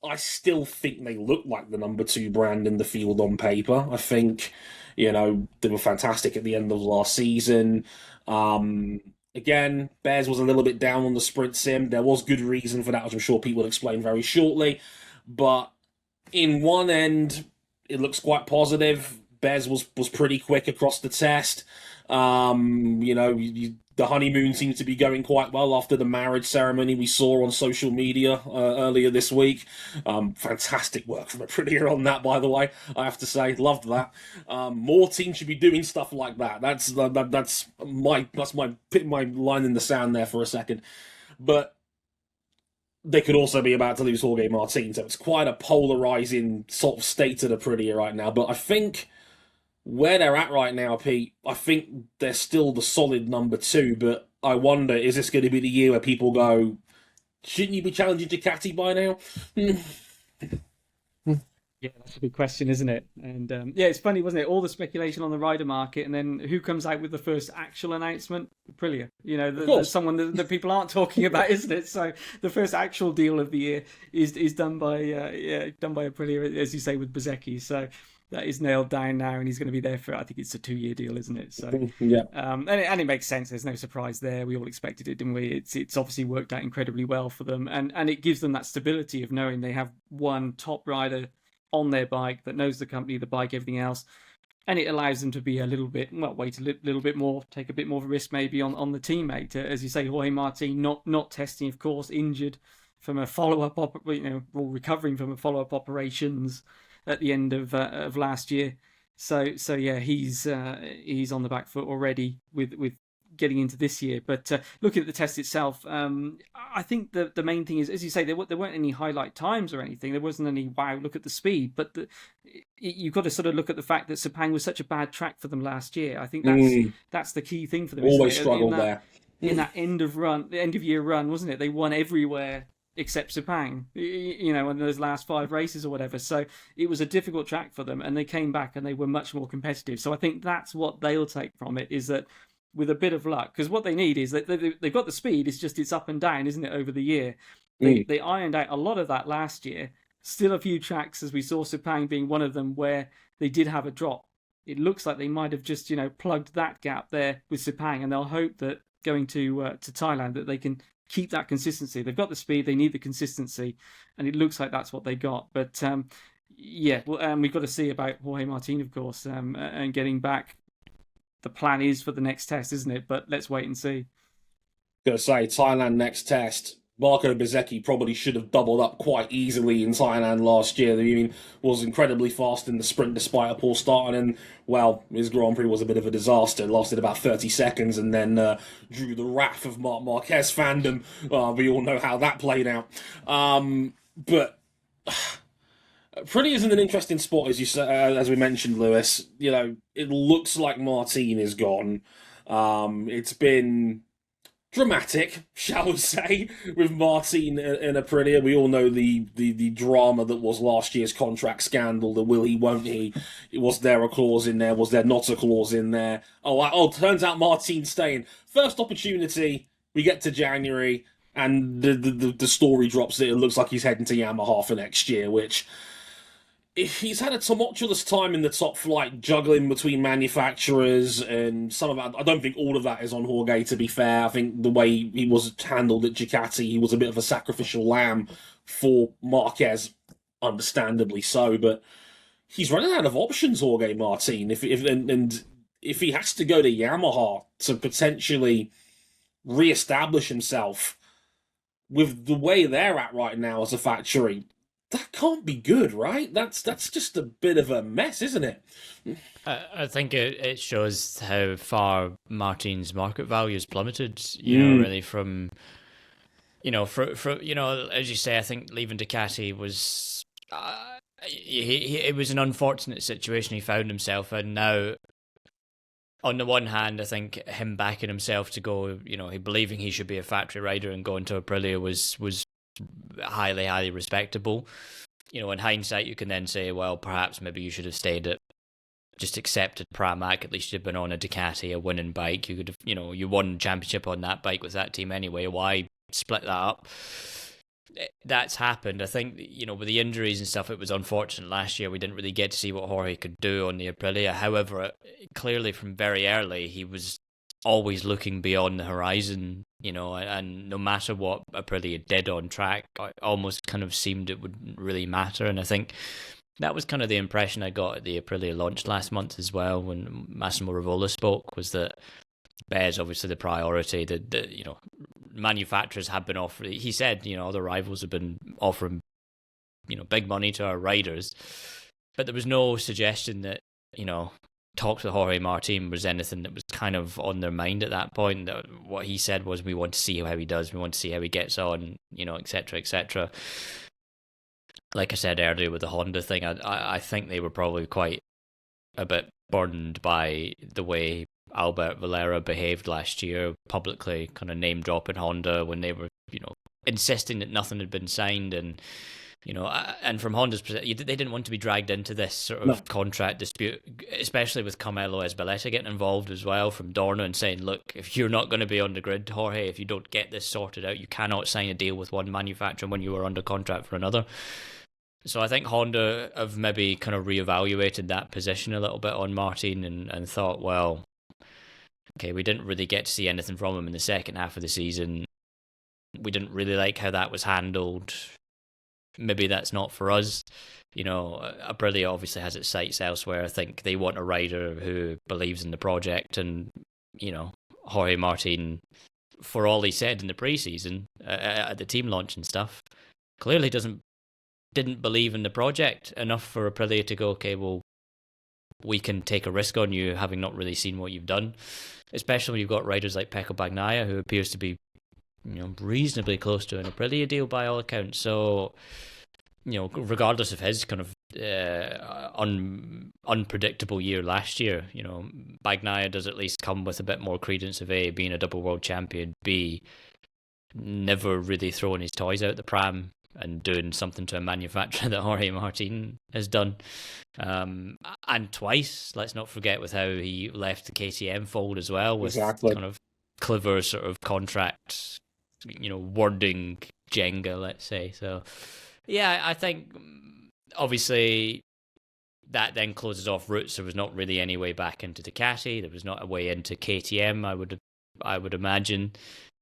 I still think they look like the number 2 brand in the field on paper. I think, they were fantastic at the end of last season. Again, Bears was a little bit down on the sprint sim. There was good reason for that, which I'm sure Pete will explain very shortly. But in one end, it looks quite positive. Bears was pretty quick across the test. The honeymoon seems to be going quite well after the marriage ceremony we saw on social media earlier this week. Fantastic work from Aprilia on that, by the way. I have to say, loved that. More teams should be doing stuff like that. That's my putting my line in the sand there for a second. But they could also be about to lose Jorge Martin, so it's quite a polarizing sort of state at Aprilia right now. But I think where they're at right now, Pete, I think they're still the solid number 2, but I wonder, is this going to be the year where people go, shouldn't you be challenging Ducati by now? Yeah, that's a good question, isn't it? And it's funny, wasn't it? All the speculation on the rider market, and then who comes out with the first actual announcement? Aprilia. There's someone that people aren't talking about, isn't it? So the first actual deal of the year is done by Aprilia, as you say, with Bezzecchi. So that is nailed down now, and he's going to be there for, I think it's a 2-year deal, isn't it? So yeah, and it makes sense. There's no surprise there. We all expected it, didn't we? It's obviously worked out incredibly well for them, and it gives them that stability of knowing they have one top rider on their bike that knows the company, the bike, everything else, and it allows them to be a little bit, wait a little bit more, take a bit more of a risk maybe on the teammate. As you say, Jorge Martin not testing, of course, injured from a follow-up, recovering from a follow-up operations at the end of last year. So yeah, he's on the back foot already with getting into this year. But looking at the test itself, I think the main thing is, as you say, there weren't any highlight times or anything. There wasn't any wow, look at the speed. But you've got to sort of look at the fact that Sepang was such a bad track for them last year. I think that's the key thing for them. Always struggled there. In that end of year run, wasn't it? They won everywhere except Sepang, in those last 5 races or whatever. So it was a difficult track for them, and they came back and they were much more competitive. So I think that's what they'll take from it, is that with a bit of luck, because what they need is that they've got the speed, it's up and down, isn't it, over the year. They ironed out a lot of that last year. Still a few tracks, as we saw, Sepang being one of them, where they did have a drop. It looks like they might have just, plugged that gap there with Sepang, and they'll hope that going to Thailand that they can keep that consistency. They've got the speed, they need the consistency, and it looks like that's what they got. But we've got to see about Jorge Martin, of course, and getting back. The plan is for the next test, isn't it? But let's wait and see. Gonna say, Thailand next test. Marco Bezzecchi probably should have doubled up quite easily in Thailand last year. Was incredibly fast in the sprint despite a poor start, and his Grand Prix was a bit of a disaster. It lasted about 30 seconds and then drew the wrath of Marquez fandom. We all know how that played out. But Pretty isn't an interesting spot, as you say, as we mentioned, Lewis. It looks like Martin is gone. It's been dramatic, shall we say, with Martin and Aprilia. We all know the drama that was last year's contract scandal, the will he, won't he. Was there a clause in there? Was there not a clause in there? Turns out Martin's staying. First opportunity, we get to January, and the story drops that it looks like he's heading to Yamaha for next year, which... He's had a tumultuous time in the top flight, juggling between manufacturers, and some of that. I don't think all of that is on Jorge, to be fair. I think the way he was handled at Ducati, he was a bit of a sacrificial lamb for Marquez, understandably so. But he's running out of options, Jorge Martin. If he has to go to Yamaha to potentially re-establish himself with the way they're at right now as a factory, that can't be good, right? That's just a bit of a mess, isn't it? I think it shows how far Martin's market value has plummeted. You know, really from, for as you say, I think leaving Ducati was it was an unfortunate situation he found himself in. Now, on the one hand, I think him backing himself to go, he believing he should be a factory rider and going to Aprilia was highly respectable. In hindsight, you can then say, well, perhaps maybe you should have stayed at, just accepted Pramac. At least you'd been on a Ducati, a winning bike. You could have, you won championship on that bike with that team anyway. Why split that up? That's happened. I think, with the injuries and stuff, it was unfortunate last year. We didn't really get to see what Jorge could do on the Aprilia. However, clearly from very early, he was always looking beyond the horizon, and no matter what Aprilia did on track, it almost kind of seemed it wouldn't really matter. And I think that was kind of the impression I got at the Aprilia launch last month as well, when Massimo Rivola spoke, was that Bear's obviously the priority. The manufacturers have been offering, he said, other rivals have been offering, big money to our riders, but there was no suggestion that, talks with Jorge Martin was anything that was kind of on their mind at that point. What he said was, we want to see how he does, we want to see how he gets on, etc., etc. Like I said earlier with the Honda thing, I think they were probably quite a bit burdened by the way Albert Valera behaved last year, publicly kind of name dropping Honda when they were, insisting that nothing had been signed. And and from Honda's perspective, they didn't want to be dragged into this sort of contract dispute, especially with Carmelo Ezpeleta getting involved as well from Dorna and saying, look, if you're not going to be on the grid, Jorge, if you don't get this sorted out, you cannot sign a deal with one manufacturer when you are under contract for another. So I think Honda have maybe kind of reevaluated that position a little bit on Martin and thought, well, okay, we didn't really get to see anything from him in the second half of the season. We didn't really like how that was handled. Maybe that's not for us. Aprilia obviously has its sights elsewhere. I think they want a rider who believes in the project, and Jorge Martin, for all he said in the preseason at the team launch and stuff, clearly didn't believe in the project enough for Aprilia to go, okay, well, we can take a risk on you, having not really seen what you've done, especially when you've got riders like Pecco Bagnaia, who appears to be reasonably close to an Aprilia deal by all accounts. So, regardless of his kind of unpredictable year last year, Bagnaia does at least come with a bit more credence of A, being a double world champion, B, never really throwing his toys out the pram and doing something to a manufacturer that Jorge Martin has done. And twice, let's not forget, with how he left the KTM fold as well, with kind of clever sort of contract, wording Jenga, let's say. So, yeah, I think obviously that then closes off routes. There was not really any way back into Ducati. There was not a way into KTM, I would imagine.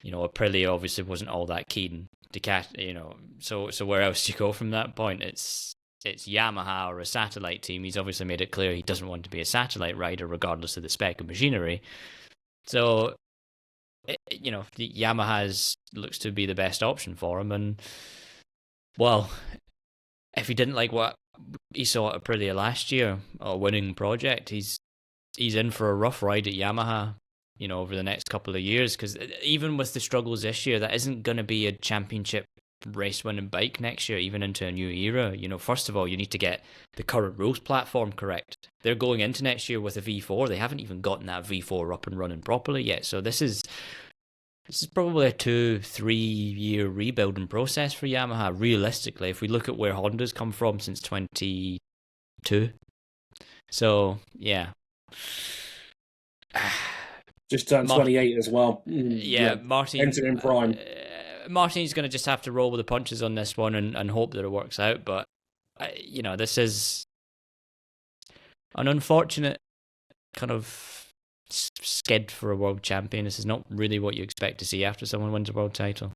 Aprilia obviously wasn't all that keen. Ducati, so where else do you go from that point? It's Yamaha or a satellite team. He's obviously made it clear he doesn't want to be a satellite rider, regardless of the spec of machinery. So, Yamaha looks to be the best option for him. And, well, if he didn't like what he saw at Aprilia last year, a winning project, he's in for a rough ride at Yamaha, over the next couple of years. Because even with the struggles this year, that isn't going to be a championship race-winning bike next year, even into a new era. First of all, you need to get the current rules platform correct. They're going into next year with a V4. They haven't even gotten that V4 up and running properly yet. So this is This is probably a 2-3 year rebuilding process for Yamaha, realistically, if we look at where Honda's come from since 22. So, yeah. Just turned 28 as well. Yeah, Martin. Entering prime. Martin's going to just have to roll with the punches on this one and hope that it works out. But, this is an unfortunate kind of skid for a world champion. This is not really what you expect to see after someone wins a world title.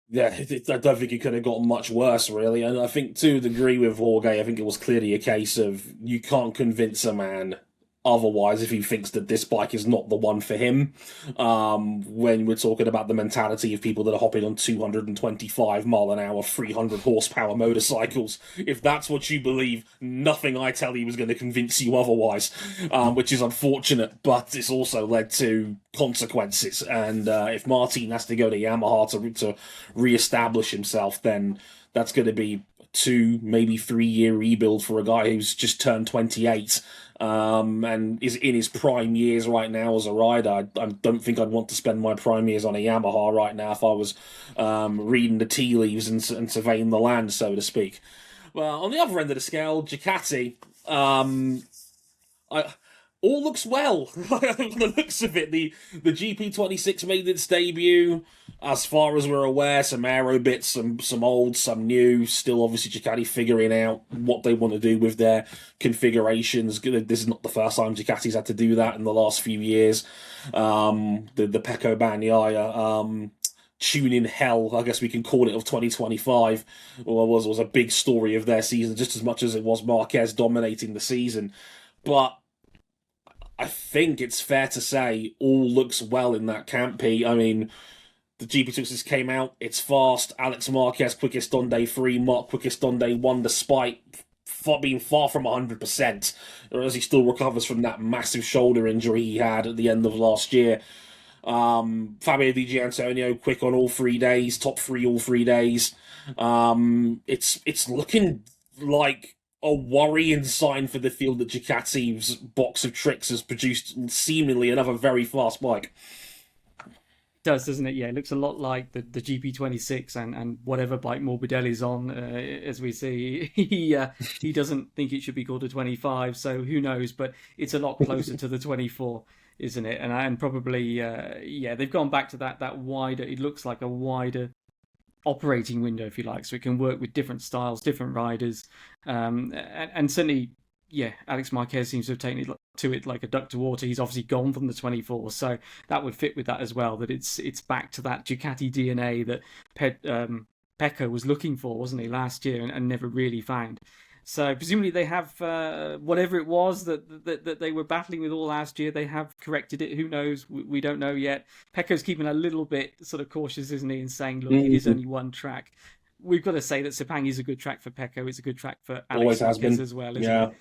Yeah, I don't think it could have gotten much worse, really. And I think, to a degree with Jorge, I think it was clearly a case of you can't convince a man otherwise if he thinks that this bike is not the one for him. When we're talking about the mentality of people that are hopping on 225 mile an hour, 300 horsepower motorcycles, if that's what you believe, nothing I tell you is going to convince you otherwise, which is unfortunate, but it's also led to consequences. And if Martin has to go to Yamaha to re-establish himself, then that's going to be 2, maybe 3 year rebuild for a guy who's just turned 28 and is in his prime years right now as a rider. I don't think I'd want to spend my prime years on a Yamaha right now if I was reading the tea leaves and surveying the land, so to speak. Well, on the other end of the scale, Ducati, all looks well. The looks of it, the GP26 made its debut. As far as we're aware, some aero bits, some old, some new. Still, obviously, Ducati figuring out what they want to do with their configurations. This is not the first time Ducati's had to do that in the last few years. The Pecco Bagnaia tuning hell, I guess we can call it, of 2025 was a big story of their season, just as much as it was Marquez dominating the season. But I think it's fair to say all looks well in that camp, Pete. I mean, the GP26 came out, it's fast. Alex Marquez, quickest on day 3, Mark quickest on day 1, despite being far from 100%, as he still recovers from that massive shoulder injury he had at the end of last year. Fabio Di Giannantonio, quick on all 3 days, top 3 all 3 days. It's looking like a worrying sign for the field that Ducati's box of tricks has produced seemingly another very fast bike. Does, doesn't it? Yeah, it looks a lot like the GP26 and whatever bike Morbidelli's on. As we see, he doesn't think it should be called a 25, so who knows? But it's a lot closer to the 24, isn't it? And probably, they've gone back to that wider. It looks like a wider operating window, if you like, so it can work with different styles, different riders, and certainly, Alex Marquez seems to have taken it like a duck to water. He's obviously gone from the 24, so that would fit with that as well. That it's back to that Ducati DNA that Pecco was looking for, wasn't he, last year, and never really found. So presumably they have whatever it was that they were battling with all last year. They have corrected it. Who knows? We don't know yet. Pecco's keeping a little bit sort of cautious, isn't he, and saying, look, it is only one track. We've got to say that Sepang is a good track for Pecco. It's a good track for Alex Marquez as well, isn't it?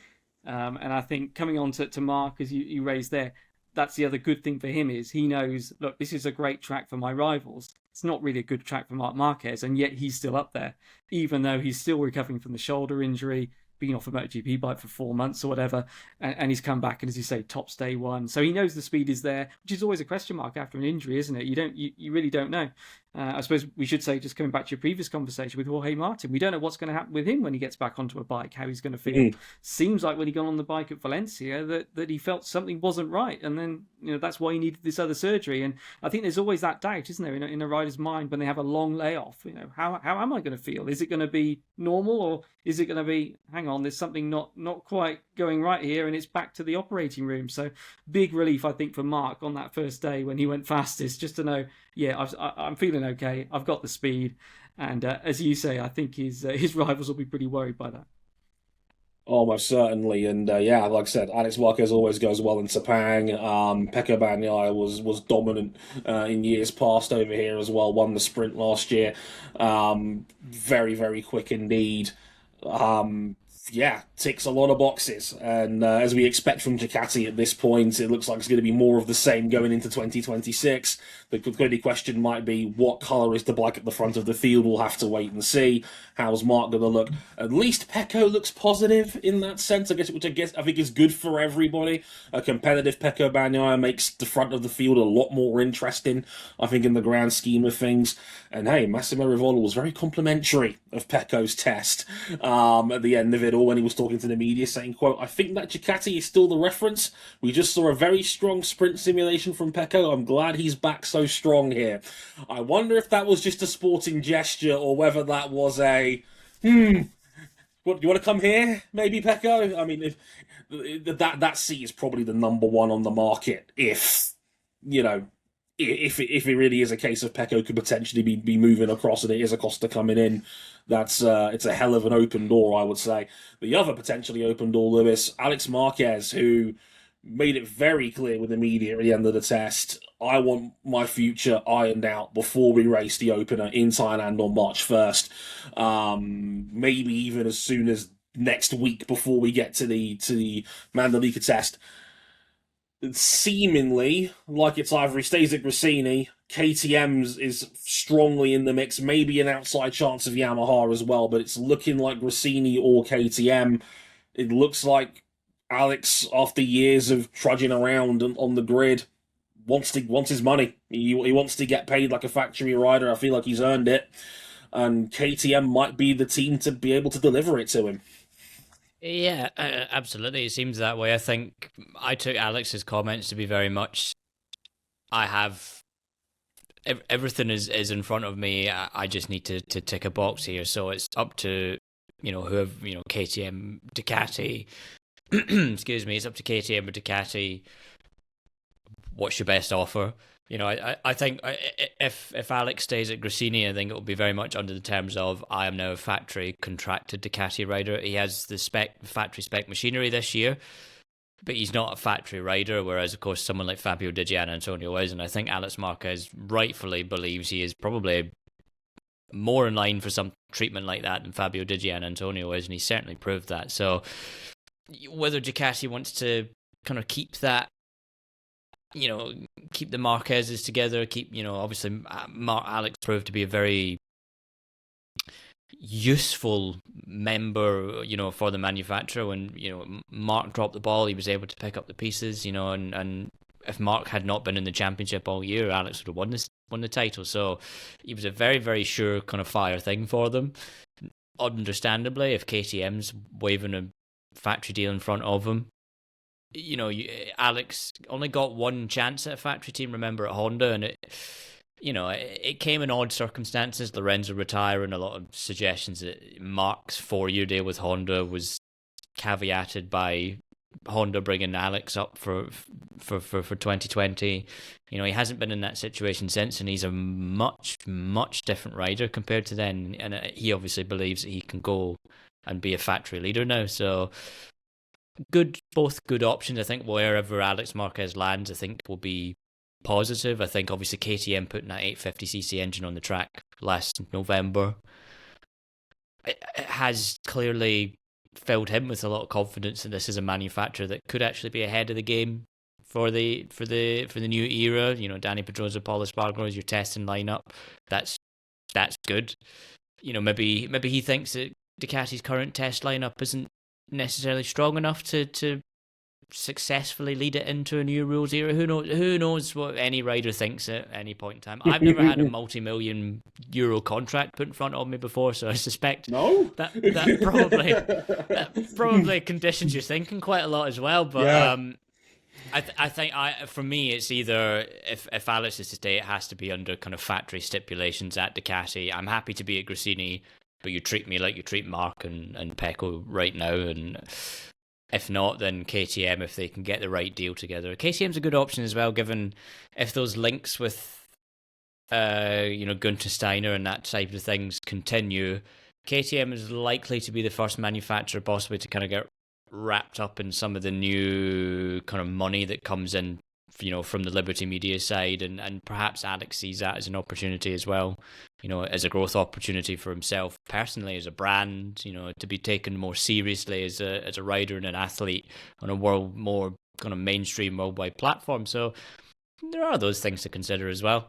And I think coming on to Mark, as you raised there, that's the other good thing for him is he knows, look, this is a great track for my rivals. It's not really a good track for Marc Marquez, and yet he's still up there, even though he's still recovering from the shoulder injury, being off a MotoGP bike for 4 months or whatever, and he's come back and, as you say, tops day 1. So he knows the speed is there, which is always a question mark after an injury, isn't it? You really don't know. I suppose we should say, just coming back to your previous conversation with Jorge Martin, we don't know what's going to happen with him when he gets back onto a bike, how he's going to feel. Seems like when he got on the bike at Valencia that he felt something wasn't right, and then that's why he needed this other surgery. And I think there's always that doubt, isn't there, in a rider's mind when they have a long layoff. How am I going to feel? Is it going to be normal, or is it going to be, hang on, there's something not quite going right here, and it's back to the operating room? So big relief, I think, for Mark on that first day when he went fastest, just to know, I'm feeling okay. I've got the speed, and as you say, I think his rivals will be pretty worried by that. Almost certainly, and like I said, Alex Marquez always goes well in Sepang. Pecco Bagnaia was dominant in years past over here as well. Won the sprint last year. Very, very quick indeed. yeah, ticks a lot of boxes. And as we expect from Ducati at this point, it looks like it's going to be more of the same going into 2026. The only question might be, what colour is the black at the front of the field? We'll have to wait and see. How's Mark going to look? At least Pecco looks positive in that sense, which I think is good for everybody. A competitive Pecco Bagnaia makes the front of the field a lot more interesting, I think, in the grand scheme of things. And hey, Massimo Rivola was very complimentary of Pecco's test at the end of it all when he was talking to the media, saying, quote, "I think that Ducati is still the reference. We just saw a very strong sprint simulation from Pecco. I'm glad he's back so strong here." I wonder if that was just a sporting gesture or whether that was a, what, you want to come here, maybe, Pecco? I mean, if that seat is probably the number one on the market if it really is a case of Pecco could potentially be moving across and it is Acosta coming in. That's it's a hell of an open door, I would say. The other potentially open door, Lewis, Alex Marquez, who made it very clear with the media at the end of the test, I want my future ironed out before we race the opener in Thailand on March 1st. Maybe even as soon as next week before we get to the Mandalika test. Seemingly, like it's either he stays at Gresini, KTM is strongly in the mix, maybe an outside chance of Yamaha as well, but it's looking like Gresini or KTM. It looks like Alex, after years of trudging around on the grid, wants his money. He wants to get paid like a factory rider. I feel like he's earned it, and KTM might be the team to be able to deliver it to him. Yeah, absolutely. It seems that way. I think I took Alex's comments to be very much, I have everything is in front of me. I just need to tick a box here. So it's up to, whoever, KTM, Ducati, excuse me, it's up to KTM or Ducati. What's your best offer? I think if Alex stays at Gresini, I think it will be very much under the terms of, I am now a factory contracted Ducati rider. He has the factory spec machinery this year, but he's not a factory rider, whereas, of course, someone like Fabio Di Giannantonio is, and I think Alex Marquez rightfully believes he is probably more in line for some treatment like that than Fabio Di Giannantonio is, and he certainly proved that. So whether Ducati wants to kind of keep that, keep the Marquezes together, obviously Alex proved to be a very useful member, for the manufacturer. When, Mark dropped the ball, he was able to pick up the pieces, and if Mark had not been in the championship all year, Alex would have won the title. So he was a very, very sure kind of fire thing for them. Understandably, if KTM's waving a factory deal in front of him, Alex only got one chance at a factory team, remember, at Honda, and it came in odd circumstances. Lorenzo retiring, a lot of suggestions that Mark's 4-year deal with Honda was caveated by Honda bringing Alex up for 2020. He hasn't been in that situation since, and he's a much, much different rider compared to then, and he obviously believes that he can go and be a factory leader now. So both good options. I think wherever Alex Marquez lands, I think will be positive. I think obviously KTM putting that 850cc engine on the track last November, it has clearly filled him with a lot of confidence that this is a manufacturer that could actually be ahead of the game for the new era. Danny Pedrosa, Paul Espargaro is your testing lineup. That's good. Maybe he thinks that Ducati's current test lineup isn't necessarily strong enough to successfully lead it into a new rules era. Who knows what any rider thinks at any point in time. I've never had a multi-million euro contract put in front of me before, so I suspect that probably conditions your thinking quite a lot as well. But yeah. I think for me it's either if Alex is to stay, it has to be under kind of factory stipulations at Ducati. I'm happy to be at Gresini, but you treat me like you treat Mark and Pecco right now, and if not, then KTM, if they can get the right deal together. KTM's a good option as well, given if those links with Gunther Steiner and that type of things continue. KTM is likely to be the first manufacturer possibly to kind of get wrapped up in some of the new kind of money that comes in from the Liberty Media side, and perhaps Alex sees that as an opportunity as well, as a growth opportunity for himself personally, as a brand, to be taken more seriously as a rider and an athlete on a more kind of mainstream worldwide platform. So there are those things to consider as well.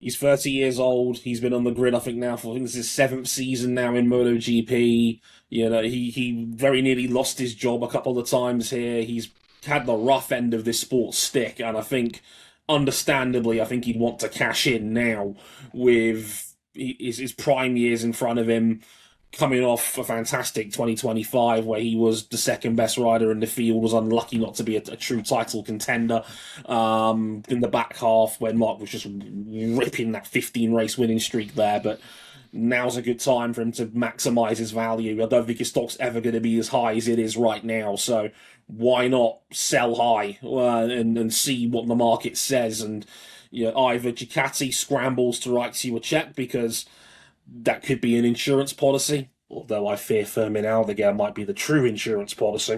He's 30 years old. He's been on the grid, I think this is his 7th season now in MotoGP. He very nearly lost his job a couple of times here. He's had the rough end of this sport stick, and I think, understandably, he'd want to cash in now with his prime years in front of him, coming off a fantastic 2025 where he was the second best rider in the field, was unlucky not to be a true title contender in the back half when Mark was just ripping that 15-race winning streak there. But now's a good time for him to maximise his value. I don't think his stock's ever going to be as high as it is right now, so why not sell high and see what the market says? And either Ducati scrambles to write you a check because that could be an insurance policy, although I fear Fermin Aldeguer might be the true insurance policy,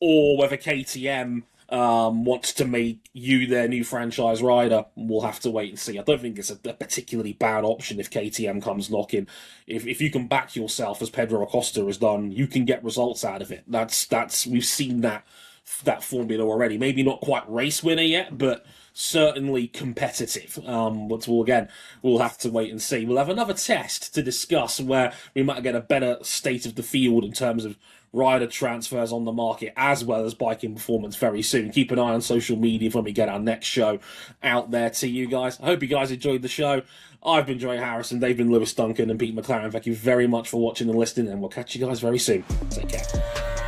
or whether KTM wants to make you their new franchise rider. We'll have to wait and see. I don't think it's a particularly bad option if KTM comes knocking. If you can back yourself, as Pedro Acosta has done, you can get results out of it. That's we've seen that formula already. Maybe not quite race winner yet, but certainly competitive. But we'll have to wait and see. We'll have another test to discuss where we might get a better state of the field in terms of rider transfers on the market as well as biking performance very soon. Keep an eye on social media when we get our next show out there to you guys. I hope you guys enjoyed the show. I've been Dre Harrison, they've been Lewis Duncan and Pete McLaren. Thank you very much for watching and listening, and we'll catch you guys very soon. Take care.